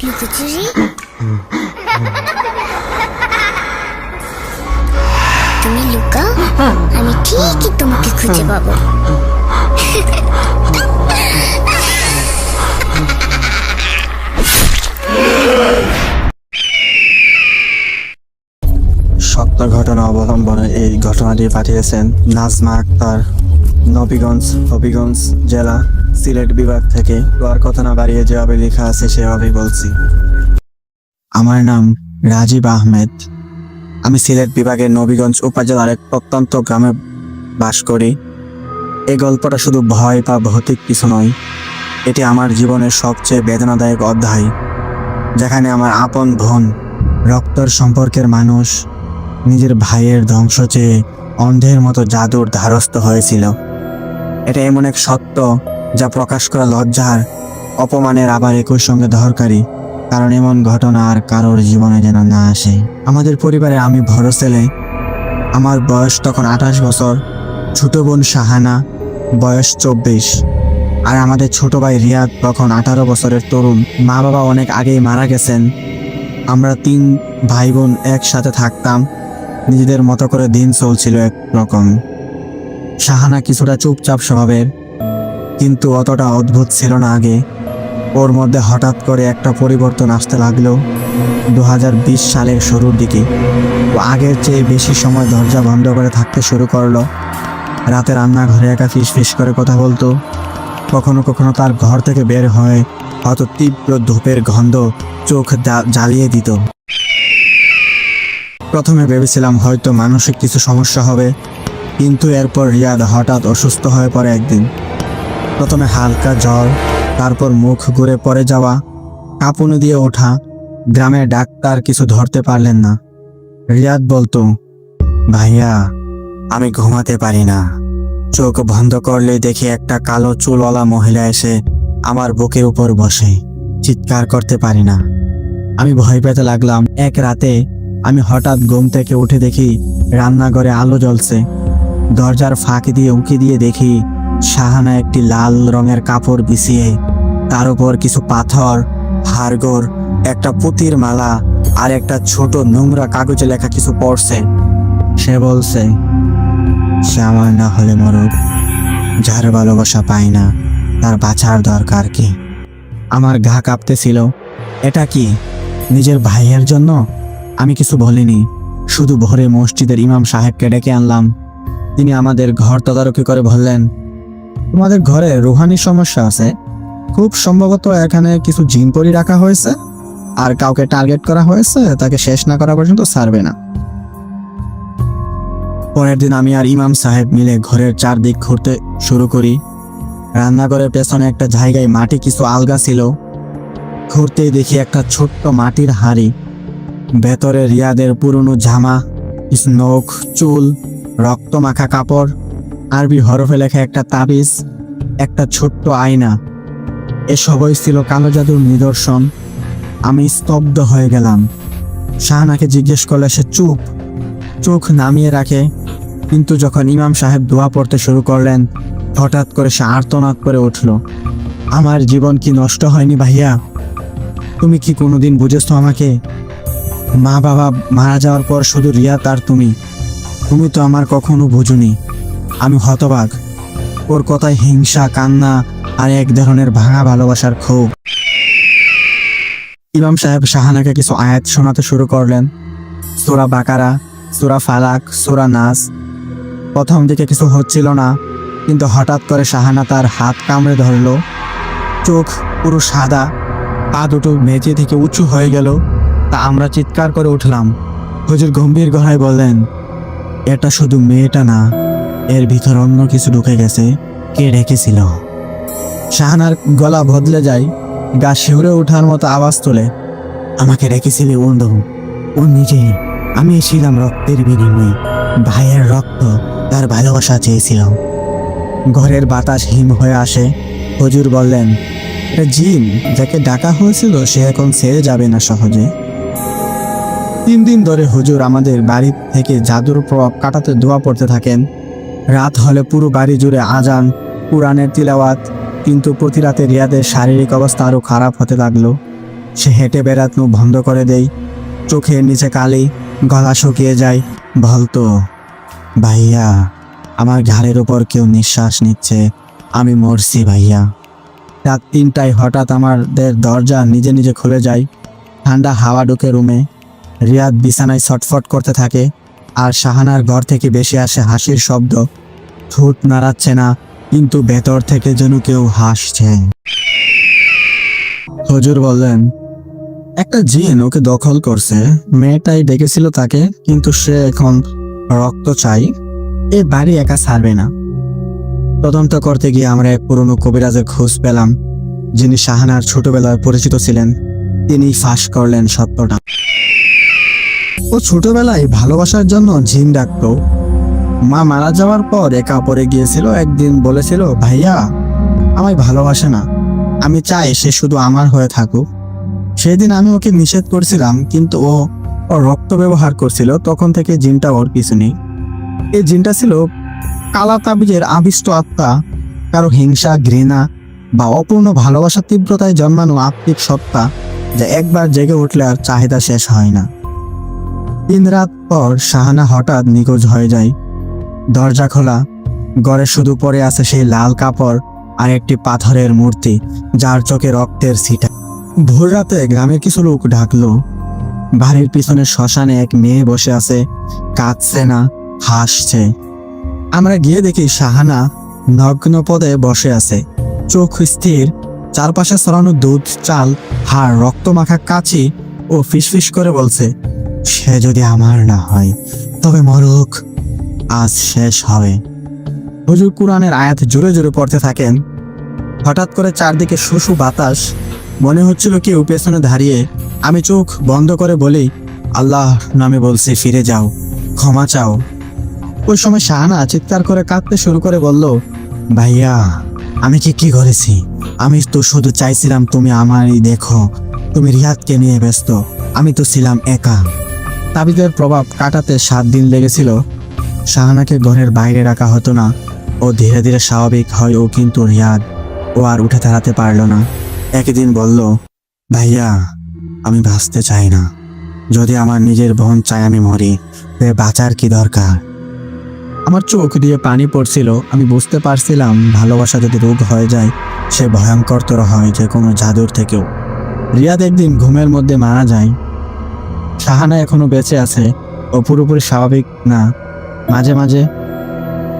A: লুকোচুরি? তুমি লুকাও, আমি ঠিকই তোমাকে খুঁজে পাবো।
B: সত্য ঘটনা অবলম্বনে এই ঘটনাটি পাঠিয়েছেন নাজমা আক্তার, হবিগঞ্জ জেলা, সিলেট বিভাগ থেকে। তো আর কথা না বাড়িয়ে যেভাবে লেখা আছে সেভাবেই বলছি। আমার নাম রাজীব আহমেদ। আমি সিলেট বিভাগের নবীগঞ্জ উপজেলার এক প্রত্যন্ত গ্রামে বাস করি। এই গল্পটা শুধু ভয় বা ভৌতিক কিছু নয়, এটি আমার জীবনের সবচেয়ে বেদনাদায়ক অধ্যায়, যেখানে আমার আপন বোন, রক্তের সম্পর্কের মানুষ, নিজের ভাইয়ের ধ্বংস চেয়ে অন্ধের মতো জাদুর ধারস্থ হয়েছিল। এটা এমন এক সত্য যা প্রকাশ করা লজ্জার, অপমানের, আবার একই সঙ্গে দরকারি, কারণ এমন ঘটনা আর কারোর জীবনে যেন না আসে। আমাদের পরিবারে আমি বড় ছেলে। আমার বয়স তখন 28 বছর। ছোট বোন শাহানা বয়স 24, আর আমাদের ছোট ভাই রিয়াদ তখন 18 বছরের তরুণ। মা বাবা অনেক আগেই মারা গেছেন। আমরা 3 ভাই বোন একসাথে থাকতাম, নিজেদের মতো করে দিন চলছিল একরকম। শাহানা কিছুটা চুপচাপ স্বভাবের, কিন্তু অতটা অদ্ভুত ছিল না আগে। ওর মধ্যে হঠাৎ করে একটা পরিবর্তন আসতে লাগলো 2020 সালের শুরুর দিকে। ও আগের চেয়ে বেশি সময় দরজা বন্ধ করে থাকতে শুরু করলো। রাতে রান্নাঘরে একা ফিস করে কথা বলতো। কখনো কখনো তার ঘর থেকে বের হয়ে হয়তো তীব্র ধূপের গন্ধ চোখ জ্বালিয়ে দিত। প্রথমে ভেবেছিলাম হয়তো মানসিক কিছু সমস্যা হবে, কিন্তু এরপর রিয়াদ হঠাৎ অসুস্থ হয়ে পড়ে একদিন। প্রথমে হালকা জ্বর, তারপর মুখ ঘুরে পড়ে যাওয়া, কাঁপুনি দিয়ে ওঠা। গ্রামের ডাক্তার কিছু ধরতে পারলেন না। রিয়াদ বলতো, ভাইয়া আমি ঘুমাতে পারি না, চোখ বন্ধ করলে দেখি একটা কালো চুলওয়ালা মহিলা এসে আমার বুকের উপর বসে, চিৎকার করতে পারি না। আমি ভয় পেতে লাগলাম। এক রাতে আমি হঠাৎ ঘুম থেকে উঠে দেখি রান্নাঘরে আলো জ্বলছে। দরজার ফাঁক দিয়ে উঁকি দিয়ে দেখি শাহানা একটি লাল রঙের কাপড় বিছিয়ে, তার উপর কিছু পাথর, হাড়গোড়, একটা পুঁতির মালা আর একটা ছোট নোংরা কাগজে লেখা কিছু পড়ছে। সে বলছে, সে আমার না হলে মরুক, যার ভালোবাসা পাই না তার বাঁচার দরকার কি। আমার গা কাঁপতেছিল। এটা কি নিজের ভাইয়ের জন্য? আমি কিছু বলিনি, শুধু ভোরে মসজিদের ইমাম সাহেবকে ডেকে আনলাম। তিনি আমাদের ঘর তদারকি করে বললেন, তোমাদের ঘরে রুহানি সমস্যা আছে, খুব সম্ভবত এখানে কিছু জিনপরি রাখা হয়েছে, আর কাউকে টার্গেট করা হয়েছে, তাকে শেষ না করা পর্যন্ত ছাড়বে না। পরের দিন আমি আর ইমাম সাহেব মিলে ঘরের চারদিক ঘুরতে শুরু করি। রান্নাঘরের পেছনে একটা জায়গায় মাটি কিছু আলগা ছিল। ঘুরতেই দেখি একটা ছোট্ট মাটির হাঁড়ি, ভেতরে রিয়াদের পুরনো জামা, কিছু নখ, চুল, রক্ত মাখা কাপড়, আরবি হরফে লেখা একটা তাবিজ, একটা ছোট্ট আয়না। এসবই ছিল কালো জাদুর নিদর্শন। আমি স্তব্ধ হয়ে গেলাম। শাহানাকে জিজ্ঞেস করলে সে চুপ, চোখ নামিয়ে রাখে। কিন্তু যখন ইমাম সাহেব দোয়া পড়তে শুরু করলেন, হঠাৎ করে সে আর্তনাদ করে উঠল। আমার জীবন কি নষ্ট হয়নি ভাইয়া? তুমি কি কোনোদিন বুঝেছো আমাকে? মা বাবা মারা যাওয়ার পর শুধু রিয়াদ আর তুমি তো আমার কখনো বুঝুনি। আমি হতবাক। ওর কথায় হিংসা, কান্না আর এক ধরনের ভাঙা ভালোবাসার ক্ষোভ। ইমাম সাহেব শাহানাকে কিছু আয়াত শোনাতে শুরু করলেন। সূরা বাকারা, সূরা ফালাক, সূরা নাস। প্রথম দিকে কিছু হচ্ছিল না, কিন্তু হঠাৎ করে শাহানা তার হাত কামড়ে ধরলো। চোখ পুরো সাদা, পা দুটো মেঝে থেকে উঁচু হয়ে গেল। তা আমরা চিৎকার করে উঠলাম। হুজুর গম্ভীর গলায় বললেন, এটা শুধু মেয়েটা না, এর ভিতর অন্য কিছু ঢুকে গেছে। কে রেখেছিল? শাহানার গলা বদলে যায়, গা শিউরে ওঠার মতো আওয়াজ তোলে। আমাকে রেখেছিলে বন্ধু, ও নিজে। আমি ছিলাম রক্তের বিনিময়ে, ভাইয়ের রক্ত, তার ভালোবাসা চেয়েছিল। ঘরের বাতাস হিম হয়ে আসে। হুজুর বললেন, এটা জিন, যাকে ডাকা হয়েছিল সে এখন ছেড়ে যাবে না সহজে। 3 দিন ধরে হুজুর আমাদের বাড়ি থেকে জাদুর প্রভাব কাটাতে দোয়া পড়তে থাকেন। রাত হলে পুরো বাড়ি জুড়ে আজান, কুরআনের তিলাওয়াত। কিন্তু প্রতি রাতে রিয়াদের শারীরিক অবস্থা আরো খারাপ হতে লাগলো। সে হেঁটে বেড়ানো বন্ধ করে দেয়, চোখের নিচে কালি, গলা শুকিয়ে যায়। বলতো, ভাইয়া আমার ঘাড়ের উপর কেউ নিঃশ্বাস নিচ্ছে, আমি মরছি ভাইয়া। রাত 3টায় হঠাৎ আমাদের দরজা নিজে নিজে খুলে যায়। ঠান্ডা হাওয়া ঢুকে রুমে। রিয়াদ বিছানায় ছটফট করতে থাকে, আর শাহানার ঘর থেকে বেশি আসে হাসির শব্দ। ঠোঁট নাড়াচ্ছে না, কিন্তু ভেতর থেকে যেন কেউ হাসছে। হুজুর বললেন, একটা জিন ওকে দখল করছে। মেয়েটাই ডেকেছিল তাকে, কিন্তু সে এখন রক্ত চাই। এ বাড়ি একা ছাড়বে না। তদন্ত করতে গিয়ে আমরা এক পুরনো কবিরাজের খোঁজ পেলাম, যিনি শাহানার ছোটবেলায় পরিচিত ছিলেন। তিনি ফাঁস করলেন সত্যটা। ও ছোটবেলায় ভালোবাসার জন্য জিন ডাকতো। মা মারা যাওয়ার পর একা পড়ে গিয়েছিল। একদিন বলেছিল, ভাইয়া আমায় ভালোবাসে না, আমি চাই সে শুধু আমার হয়ে থাকুক। সেদিন আমি ওকে নিষেধ করছিলাম, কিন্তু ও রক্ত ব্যবহার করছিল। তখন থেকে জিনটা ওর কিছু নেই। এই জিনটা ছিল কালা তাবিজের আবিষ্ট আত্মা, কারো হিংসা, ঘৃণা বা অপূর্ণ ভালোবাসার তীব্রতায় জন্মানো আত্মিক সত্তা, যা একবার জেগে উঠলে আর চাহিদা শেষ হয় না। 3 রাত পর শাহানা হঠাৎ নিখোঁজ হয়ে যায়। দরজা খোলা, ঘরে শুধু পড়ে আছে সেই লাল কাপড় আর একটি পাথরের মূর্তি, যার চোখে রক্তের ছিটা। ভোর রাতে গ্রামের কিছু লোক ডাকলো। বাড়ির পিছনে শ্মশানে এক মেয়ে বসে আছে, কাঁদছে না, হাসছে। আমরা গিয়ে দেখি শাহানা নগ্ন পদে বসে আছে, চোখ স্থির, চারপাশে ছড়ানো দুধ, চাল, হাড়, রক্তমাখা কাঁচি। ও ফিসফিস করে বলছে, সে যদি আমার না হয় তবে মরুক, আজ শেষ হবে। হুজুর কুরআনের আয়াত জোরে জোরে পড়তে থাকেন। হঠাৎ করে চারদিকে শুশু বাতাস, মনে হচ্ছিল কেউ পেছনে দাঁড়িয়ে। আমি চোখ বন্ধ করে বলি, আল্লাহ নামে বলছি, ফিরে যাও, ক্ষমা চাও। ওই সময় শাহানা চিৎকার করে কাঁদতে শুরু করে বলল, ভাইয়া আমি কি করেছি? আমি তো শুধু চাইছিলাম তুমি আমারই দেখো। তুমি রিয়াদকে নিয়ে ব্যস্ত, আমি তো ছিলাম একা। তাবিজের প্রভাব কাটাতে 7 দিন লেগেছিল। শাহানাকে ঘরের বাইরে রাখা হতো না। ও ধীরে ধীরে স্বাভাবিক হয়। ও কিন্তু রিয়াদ, ও আর উঠে দাঁড়াতে পারল না। একদিন বলল, ভাইয়া আমি বাঁচতে চাই না। যদি আমার নিজের বোন চাই আমি মরি, তবে বাঁচার কি দরকার? আমার চোখ দিয়ে পানি পড়ছিল। আমি বুঝতে পারছিলাম ভালোবাসা যদি রোগ হয়ে যায়, সে ভয়ঙ্করতর হয় যে কোনো জাদুর থেকেও। রিয়াদ একদিন ঘুমের মধ্যে মারা যায়। শাহানা এখনো বেঁচে আছে। ও পুরোপুরি স্বাভাবিক না। মাঝে মাঝে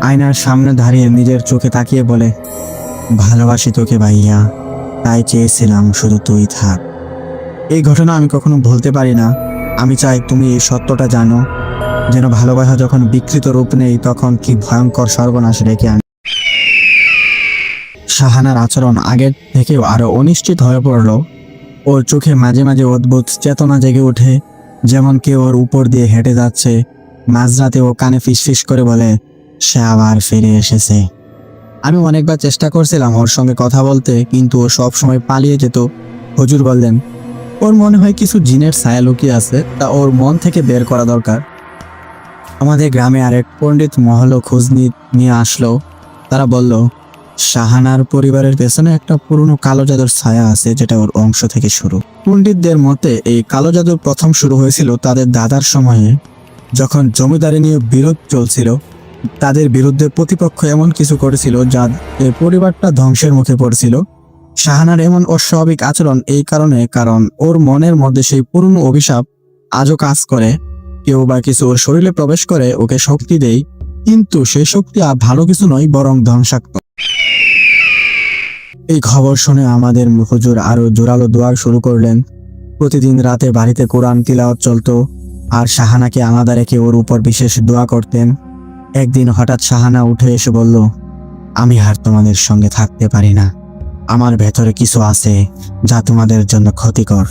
B: আয়নার সামনে দাঁড়িয়ে নিজের চোখে তাকিয়ে বলে, ভালোবাসি তোকে ভাইয়া, তাই চেয়েছিলাম শুধু তুই থাক। এই ঘটনা আমি কখনো ভুলতে পারি না। আমি চাই তুমি এই সত্যটা জানো, যেন ভালোবাসা যখন বিকৃত রূপ নেই তখন কি ভয়ঙ্কর সর্বনাশ রেখে আনে। শাহানার আচরণ আগের থেকেও আরো অনিশ্চিত হয়ে পড়ল। ওর চোখে মাঝে মাঝে অদ্ভুত চেতনা জেগে ওঠে, যেমন কেউ ওর উপর দিয়ে হেঁটে যাচ্ছে। মাঝরাতে ও কানে ফিসফিস করে বলে, সে আবার ফিরে এসেছে। আমি অনেকবার চেষ্টা করছিলাম ওর সঙ্গে কথা বলতে, কিন্তু ও সব সময় পালিয়ে যেত। হুজুর বললেন, ওর মনে হয় কিছু জিনের ছায়া লুকিয়ে আছে, তা ওর মন থেকে বের করা দরকার। আমাদের গ্রামে আরেক পণ্ডিত মহল খোঁজ নিয়ে আসলো। তারা বলল, শাহানার পরিবারের পেছনে একটা পুরনো কালো জাদুর ছায়া আছে, যেটা ওর অংশ থেকে শুরু। পণ্ডিতদের মতে এই কালো জাদুর প্রথম শুরু হয়েছিল তাদের দাদার সময়ে, যখন জমিদারি নিয়ে বিরোধ চলছিল। তাদের বিরুদ্ধে প্রতিপক্ষ এমন কিছু করেছিল যা এই পরিবারটা ধ্বংসের মুখে পড়ছিল। শাহানার এমন অস্বাভাবিক আচরণ এই কারণ ওর মনের মধ্যে সেই পুরনো অভিশাপ আজও কাজ করে। কেউ বা কিছু ওর শরীরে প্রবেশ করে ওকে শক্তি দেয়, কিন্তু সেই শক্তি আর ভালো কিছু নয়, বরং ধ্বংসাত্মক। এই খবর শুনে আমাদের হুজুর আরো জোরালো দোয়া শুরু করলেন। প্রতিদিন রাতে বাড়িতে কোরআন তিলাওয়াত চলতো, আর শাহানাকে আলাদা রেখে ওর উপর বিশেষ দোয়া করতেন। একদিন হঠাৎ শাহানা উঠে এসে বলল, আমি আর তোমাদের সঙ্গে থাকতে পারি না। আমার ভেতরে কিছু আছে যা তোমাদের জন্য ক্ষতিকর।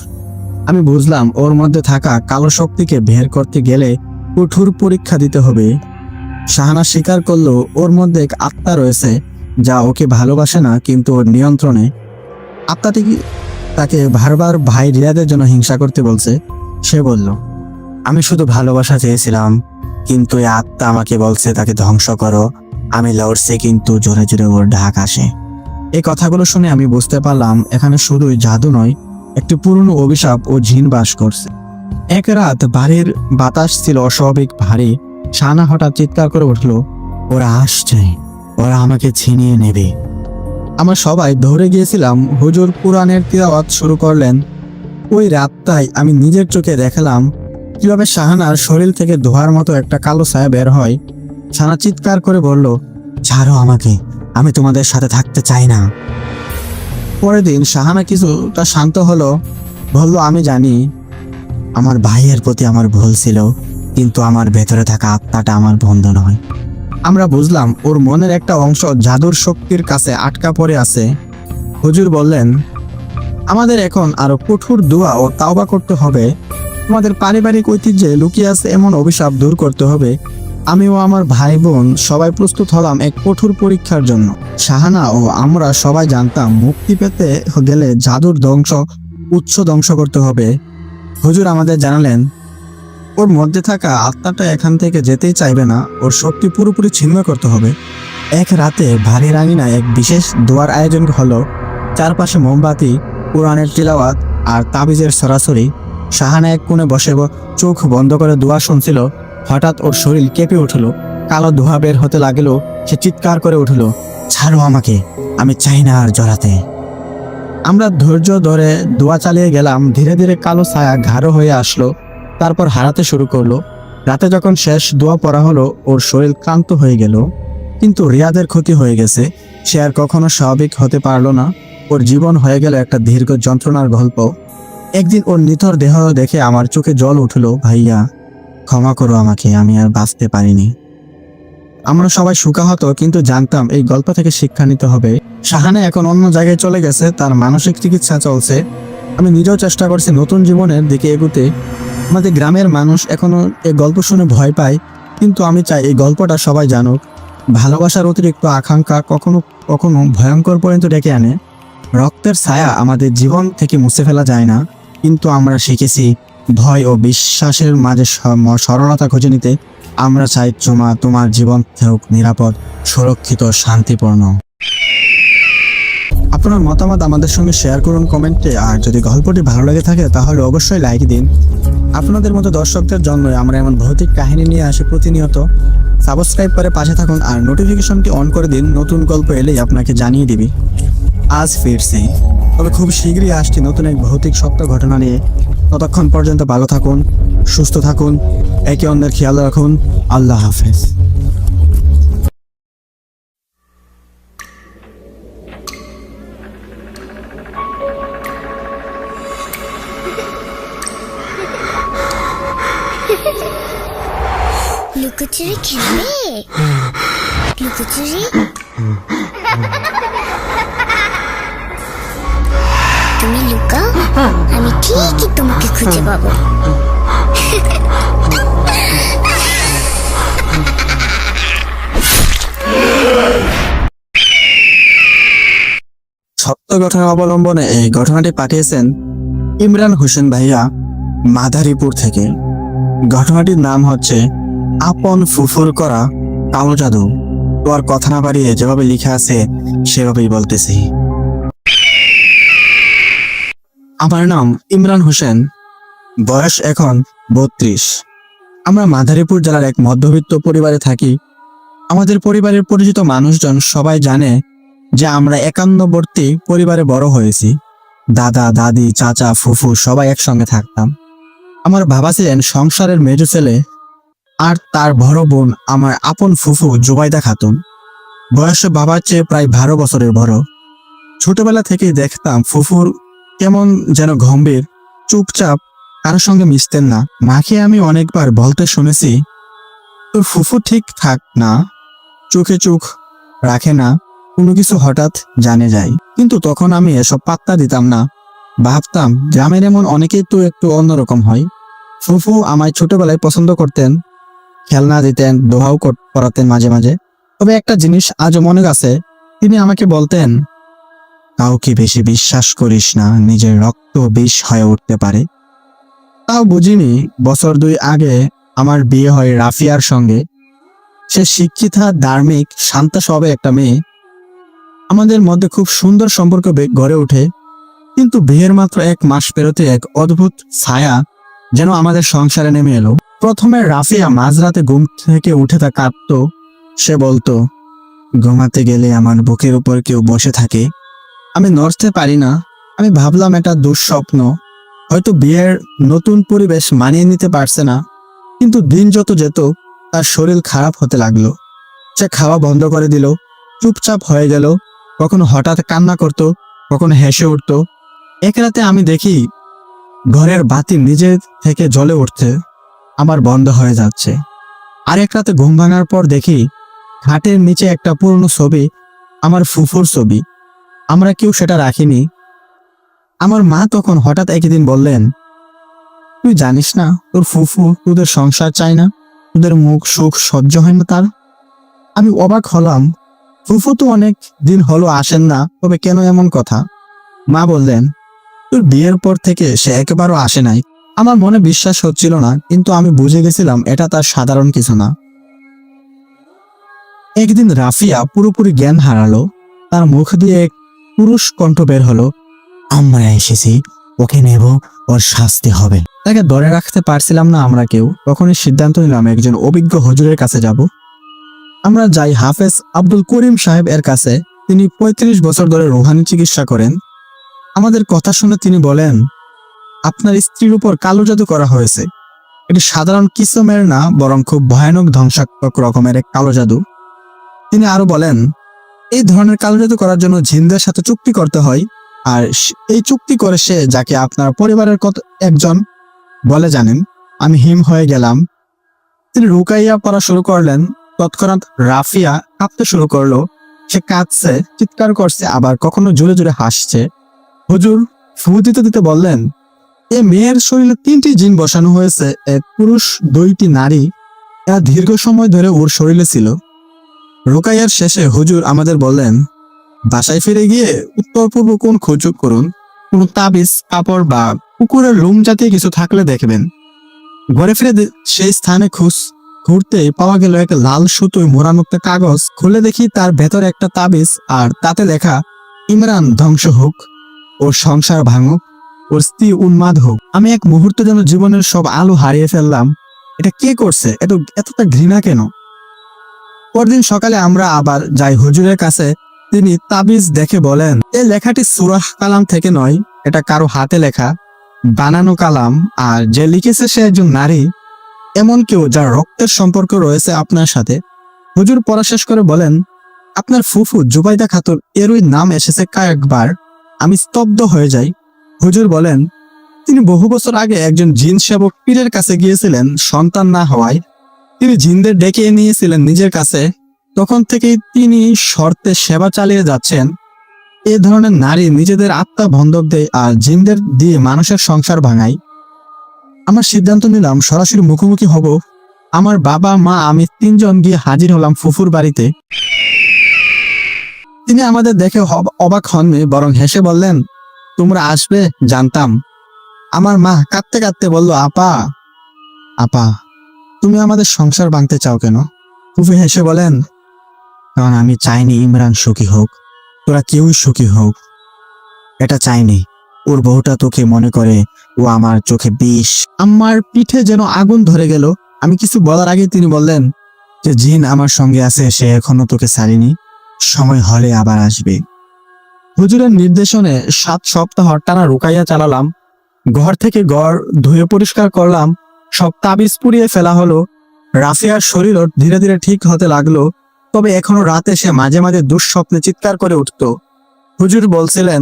B: আমি বুঝলাম ওর মধ্যে থাকা কালো শক্তিকে বের করতে গেলে কঠোর পরীক্ষা দিতে হবে। শাহানা স্বীকার করলো ওর মধ্যে এক আত্মা রয়েছে যা ওকে ভালোবাসে না, কিন্তু ওর নিয়ন্ত্রণে। আত্মাটি তাকে বারবার ভাই রিয়াদের জন্য হিংসা করতে বলছে। সে বলল, আমি শুধু ভালোবাসা চেয়েছিলাম, কিন্তু এই আত্মা আমাকে বলছে তাকে ধ্বংস করো। আমি লড়ছি, কিন্তু জোরে জোরে ওর ঢাক আসে। এই কথাগুলো শুনে আমি বুঝতে পারলাম এখানে শুধুই জাদু নয়, একটি পুরনো অভিশাপ ও জিন বাস করছে। এক রাত বাড়ির বাতাস ছিল অস্বাভাবিক ভারী। শাহানা হঠাৎ চিৎকার করে উঠল, ওরা আসছে, ওরা আমাকে ছিনিয়ে নেবে। আমরা সবাই ধরে গিয়েছিলাম। হুজুর কুরআনের তিলাওয়াত শুরু করলেন। ওই রাতটাই আমি নিজের চোখে দেখলাম কিভাবে শাহানার শরীর থেকে ধোঁয়ার মতো একটা কালো ছায়া বের হয়। শাহানা চিৎকার করে বলল, ছাড়ো আমাকে, আমি তোমাদের সাথে থাকতে চাই না। পরের দিন শাহানা কিছুটা শান্ত হলো, বলল, আমি জানি আমার ভাইয়ের প্রতি আমার ভুল ছিল, কিন্তু আমার ভেতরে থাকা আত্মাটা আমার বন্ধু নয়। আমরা বুঝলাম ওর মনের একটা অংশ জাদুর শক্তির কাছে আটকা পড়ে আছে। হুজুর বললেন, আমাদের এখন আরো কঠোর দোয়া ও তাওবা করতে হবে। আমাদের পারিবারিক ঐতিহ্যে লুকিয়ে আছে এমন অভিশাপ দূর করতে হবে। আমি ও আমার ভাই বোন সবাই প্রস্তুত হলাম এক কঠোর পরীক্ষার জন্য। শাহানা ও আমরা সবাই জানতাম মুক্তি পেতে গেলে জাদুর উৎস ধ্বংস করতে হবে। হুজুর আমাদের জানালেন, ওর মধ্যে থাকা আত্মাটা এখান থেকে যেতেই চাইবে না, ওর শক্তি পুরোপুরি ছিন্ন করতে হবে। এক রাতে ভারী রাঙিনা এক বিশেষ দোয়ার আয়োজন হলো। চারপাশে মোমবাতি, কোরআনের তিলাওয়াত আর তাবিজের সরাসরি। শাহানা এক কোণে বসে চোখ বন্ধ করে দোয়া শুনছিল। হঠাৎ ওর শরীর কেঁপে উঠল, কালো ধোঁয়া বের হতে লাগলো। সে চিৎকার করে উঠল, ছাড়ো আমাকে, আমি চাই না আর জড়াতে। আমরা ধৈর্য ধরে দোয়া চালিয়ে গেলাম। ধীরে ধীরে কালো ছায়া গাঢ় হয়ে আসলো, তারপর হারাতে শুরু করলো। রাতে যখন শেষ দোয়া পড়া হলো, ওর শরীর ক্লান্ত হয়ে গেল, কিন্তু রিয়াদের ক্ষতি হয়ে গেছে। সে আর কখনো স্বাভাবিক হতে পারলো না। ওর জীবন হয়ে গেল একটা দীর্ঘ যন্ত্রণার গল্প। একদিন ওর নিথর দেহ দেখে আমার চোখে জল উঠলো। ভাইয়া, ক্ষমা করো আমাকে, আমি আর বাঁচতে পারিনি। আমরা সবাই শোকাহত, কিন্তু জানতাম এই গল্প থেকে শিক্ষা নিতে হবে। শাহানা এখন অন্য জায়গায় চলে গেছে, তার মানসিক চিকিৎসা চলছে। আমি নিজেও চেষ্টা করছি নতুন জীবনের দিকে এগোতে। আমাদের গ্রামের মানুষ এখনো এই গল্প শুনে ভয় পায়, কিন্তু আমি চাই এই গল্পটা সবাই জানুক। ভালোবাসার অতিরিক্ত আকাঙ্ক্ষা কখনো কখনো ভয়ঙ্কর পর্যন্ত ডেকে আনে। রক্তের ছায়া আমাদের জীবন থেকে মুছে ফেলা যায় না, কিন্তু আমরা শিখেছি ভয় ও বিশ্বাসের মাঝে সরলতা খুঁজে নিতে। আমরা চাই তোমার জীবন হোক নিরাপদ, সুরক্ষিত, শান্তিপূর্ণ। আপনার মতামত আমাদের সঙ্গে শেয়ার করুন কমেন্টে। আর যদি গল্পটি ভালো লেগে থাকে তাহলে অবশ্যই লাইক দিন। আপনাদের মতো দর্শকদের জন্য আমরা এমন ভৌতিক কাহিনী নিয়ে আসি প্রতিনিয়ত। সাবস্ক্রাইব করে পাশে থাকুন আর নোটিফিকেশনটি অন করে দিন, নতুন গল্প এলেই আপনাকে জানিয়ে দিবি। আজ ফিরছি, তবে খুব শীঘ্রই আসছি নতুন এক ভৌতিক সত্য ঘটনা নিয়ে। ততক্ষণ পর্যন্ত ভালো থাকুন, সুস্থ থাকুন, একে অন্যের খেয়াল রাখুন। আল্লাহ হাফেজ।
A: লুকোচুরি খেলবে? লুকোচুরি? তুমি লুকাও, আমি ঠিকই তোমাকে খুঁজে পাবো।
B: সত্য ঘটনা অবলম্বনে এই ঘটনাটি পাঠিয়েছেন ইমরান হোসেন ভাইয়া, মাদারীপুর থেকে। ঘটনাটির নাম হচ্ছে আপন ফুফুর করা কালো জাদু। তো আর কথা না বাড়িয়ে যেভাবে লেখা আছে সেভাবেই বলতেছি। আমার নাম ইমরান হোসেন, বয়স এখন 32। আমরা মাদারীপুর জেলার এক মধ্যবিত্ত পরিবারে থাকি। আমাদের পরিবারের পরিচিত মানুষজন সবাই জানে যে আমরা একান্নবর্তী পরিবারে বড় হয়েছি। দাদা দাদি চাচা ফুফু সবাই একসঙ্গে থাকতাম। আমার বাবা ছিলেন সংসারের মেজ ছেলে, আর তার বড় বোন আমার আপন ফুফু জুবাইদা খাতুন, বয়সে বাবার চেয়ে প্রায় 12 বছরের বড়। ছোটবেলা থেকেই দেখতাম ফুফুর কেমন যেন গম্ভীর, চুপচাপ, কারোর সঙ্গে মিশতেন না। মাকে আমি অনেকবার বলতে শুনেছি, তোর ফুফু ঠিক থাক না, চোখে চোখ রাখে না, কোনো কিছু হঠাৎ জানে যায়। কিন্তু তখন আমি এসব পাত্তা দিতাম না। ভাবতাম গ্রামের এমন অনেকেই তো একটু অন্যরকম হয়। ফুফু আমায় ছোটবেলায় পছন্দ করতেন, খেলনা দিতেন, দোহাও করাতেন মাঝে মাঝে। তবে একটা জিনিস আজও মনে আছে, তিনি আমাকে বলতেন, কাউকে বেশি বিশ্বাস করিস না, নিজের রক্ত বিষ হয়ে উঠতে পারে। তাও বুঝিনি বছর 2 আগে আমার বিয়ে হয় রাফিয়ার সঙ্গে। সে শিক্ষিতা, ধার্মিক, শান্ত স্বভাবের একটা মেয়ে। আমাদের মধ্যে খুব সুন্দর সম্পর্ক গড়ে ওঠে। কিন্তু বিয়ের মাত্র 1 মাস পেরোতে এক অদ্ভুত ছায়া যেন আমাদের সংসারে নেমে এলো। প্রথমে রাফিয়া মাঝরাতে ঘুম থেকে উঠে তা কাঁদতো। সে বলতো, ঘুমাতে গেলে আমার বুকের উপর কেউ বসে থাকে, আমি নড়তে পারি না। আমি ভাবলাম এটা দুঃস্বপ্ন, হয়তো বিয়ের নতুন পরিবেশ মানিয়ে নিতে পারছে না। কিন্তু দিন যত যেত তার শরীর খারাপ হতে লাগলো। সে খাওয়া বন্ধ করে দিল, চুপচাপ হয়ে গেল, কখনো হঠাৎ কান্না করত, কখনো হেসে উঠত। এক রাতে আমি দেখি ঘরের বাতি নিজে থেকে জ্বলে উঠছে, আমার বন্ধ হয়ে যাচ্ছে। আরেক রাতে ঘুম ভাঙার পর দেখি খাটের নিচে একটা পুরনো ছবি, আমার ফুফুর ছবি। আমরা কেউ সেটা রাখিনি। আমার মা তখন হঠাৎ একদিন বললেন, তুই জানিস না তোর ফুফু তোদের সংসার চায় না, তোদের মুখ সুখ সহ্য হয় না তার। আমি অবাক হলাম, ফুফু তো অনেক দিন হলো আসেন না, তবে কেন এমন কথা? মা বললেন, তোর বিয়ের পর থেকে সে একেবারও আসে নাই। আমার মনে বিশ্বাস হচ্ছিল না, কিন্তু আমি বুঝে গেছিলাম এটা তার সাধারণ কিছু না। একদিন রাফিয়া পুরোপুরি জ্ঞান হারালো। তার মুখ দিয়ে এক পুরুষ কণ্ঠ বের হলো, আমরা এসেছি, ওকে নেব, ওর শাস্তি হবে। তাকে ধরে রাখতে পারছিলাম না আমরা কেউ। তখনই সিদ্ধান্ত নিলাম একজন অভিজ্ঞ হুজুরের কাছে যাব। আমরা যাই হাফেজ আব্দুল করিম সাহেব এর কাছে। তিনি 35 বছর ধরে রুহানি চিকিৎসা করেন। আমাদের কথা শুনে তিনি বলেন, আপনার স্ত্রীর উপর কালো জাদু করা হয়েছে। এটি সাধারণ কিসমের না, বরং খুব ভয়ানক ধ্বংসাত্মক রকমের এক কালো জাদু। তিনি আরো বলেন, এই ধরনের কালো জাদু করার জন্য জিনদের সাথে চুক্তি করতে হয়, আর এই চুক্তি করে সে যাকে আপনার পরিবারের কত একজন বলে জানেন। আমি হিম হয়ে গেলাম। তিনি রুকাইয়া পড়া শুরু করলেন। তৎক্ষণাৎ রাফিয়া কাঁপতে শুরু করলো। সে কাঁদছে, চিৎকার করছে, আবার কখনো জোরে জোরে হাসছে। হুজুর ফু দিতে দিতে বললেন, এ মেয়ের শরীরে 3টি জিন বসানো হয়েছে, এক পুরুষ 2টি নারী। এরা দীর্ঘ সময় ধরে ওর শরীরে ছিল। রুকাইয়ার শেষে হুজুর আমাদের বললেন, বাসায় ফিরে গিয়ে উত্তর পূর্ব কোণ খোঁজ করুন, কোন তাবিজ, কাপড় বা কুকুরের লোম জাতীয় কিছু থাকলে দেখবেন। ঘরে ফিরে সেই স্থানে ঘুরতে পাওয়া গেল এক লাল সুতোয় মোড়ানো একটা কাগজ। খুলে দেখি তার ভেতরে একটা তাবিজ, আর তাতে লেখা, ইমরান ধ্বংস হোক, ওর সংসার ভাঙুক, ওর স্ত্রী উন্মাদ হোক। আমি এক মুহূর্তে যেন জীবনের সব আলো হারিয়ে ফেললাম। এটা কে করছে? এতটা ঘৃণা কেন? পরদিন সকালে আমরা আবার যাই হুজুরের কাছে। তিনি তাবিজ দেখে বলেন, এই লেখাটি সূরা কালাম থেকে নয়, এটা কারো হাতে লেখা, বানানো কালাম। আর যে লিখেছে সে একজন নারী, এমন কেউ যার রক্তের সম্পর্ক রয়েছে আপনার সাথে। হুজুর পড়া শেষ করে বলেন, আপনার ফুফু জুবাইদা খাতুন, এরই নাম এসেছে কয়েকবার। আমি স্তব্ধ হয়ে যাই। হুজুর বলেন, তিনি বহু বছর আগে একজন জিন সেবক পীরের কাছে গিয়েছিলেন। সন্তান না হওয়ায় তিনি জিনদের ডেকে নিয়েছিলেন নিজের কাছে। তখন থেকেই তিনি শর্তে সেবা চালিয়ে যাচ্ছেন। এ ধরনের নারী নিজেদের আত্মা বন্ধক দেয় আর জিনদের দিয়ে মানুষের সংসার ভাঙায়। আমার সিদ্ধান্ত নিলাম সরাসরি মুখোমুখি হব। আমার বাবা, মা, আমি 3 জন গিয়ে হাজির হলাম ফুফুর বাড়িতে। তিনি আমাদের দেখে অবাক হননি, বরং হেসে বললেন, তোমরা আসবে জানতাম। আমার মা কাঁদতে কাঁদতে বলল, আপা তুমি আমাদের সংসার ভাঙতে চাও কেন? ফুফু হেসে বলেন, কারণ আমি চাইনি ইমরান সুখী হোক, তোরা কেউই সুখী হোক, এটা চাইনি। ওর বউটা তোকে মনে করে, ও আমার চোখে বিষ। আমার পিঠে যেন আগুন ধরে গেল। আমি কিছু বলার আগে তিনি বললেন যে জিন আমার সঙ্গে আছে, সে এখনো তোকে ছাড়েনি, সময় হলে আবার আসবে। হুজুরের নির্দেশনে 7 সপ্তাহ টানা রুকাইয়া চালালাম, ঘর থেকে ঘর ধুয়ে পরিষ্কার করলাম, সব তাবিজ পুড়িয়ে ফেলা হলো। রাফিয়ার শরীরও ধীরে ধীরে ঠিক হতে লাগলো, তবে এখনো রাতে সে মাঝে মাঝে দুঃস্বপ্নে চিৎকার করে উঠত। হুজুর বলছিলেন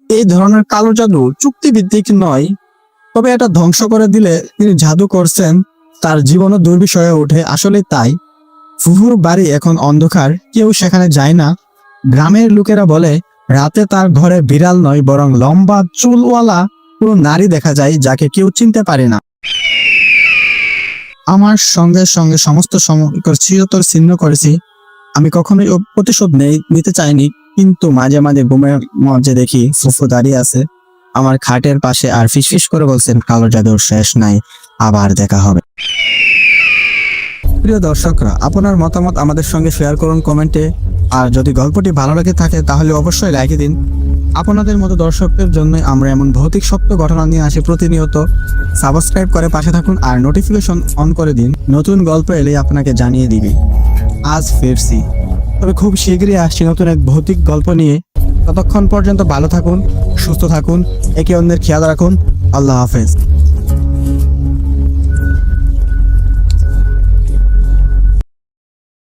B: এই ধরনের কালো জাদু চুক্তিভিত্তিক নয়, তবে এটা ধ্বংস করে দিলে তিনি জাদু করছেন, তার জীবনও দুর্বিষহ হয়ে ওঠে। আসলে তাই ফুফুর বাড়ি এখন অন্ধকার, কেউ সেখানে যায় না। গ্রামের লোকেরা বলে রাতে তার ঘরে বিড়াল নয়, বরং লম্বা চুলওয়ালা কোনো নারী দেখা যায় যাকে কেউ চিনতে পারে না। আমার সঙ্গে সঙ্গে সমস্ত চিরতর ছিন্ন করেছি। আমি কখনোই প্রতিশোধ নিতে চাইনি, কিন্তু মাঝে মাঝে ঘুমের মধ্যে দেখি ফুফু দাঁড়িয়ে আছে আমার খাটের পাশে আর ফিসফিস করে বলছেন কালো জাদুর শেষ নাই, আবার দেখা হবে। প্রিয় দর্শকরা, আপনার মতামত আমাদের সঙ্গে শেয়ার করুন কমেন্টে, আর যদি গল্পটি ভালো লেগে থাকে তাহলে অবশ্যই লাইক দিন। আপনাদের মতো দর্শকদের জন্য আমরা এমন ভৌতিক সত্য ঘটনা নিয়ে আসি প্রতিনিয়ত। সাবস্ক্রাইব করে পাশে থাকুন আর নোটিফিকেশন অন করে দিন, নতুন গল্প এলে আপনাকে জানিয়ে দিবে। আজ ফিরছি, তবে খুব শীঘ্রই আসছি নতুন এক ভৌতিক গল্প নিয়ে। ততক্ষণ পর্যন্ত ভালো থাকুন, সুস্থ থাকুন, একে অন্যের খেয়াল রাখুন। আল্লাহ হাফেজ।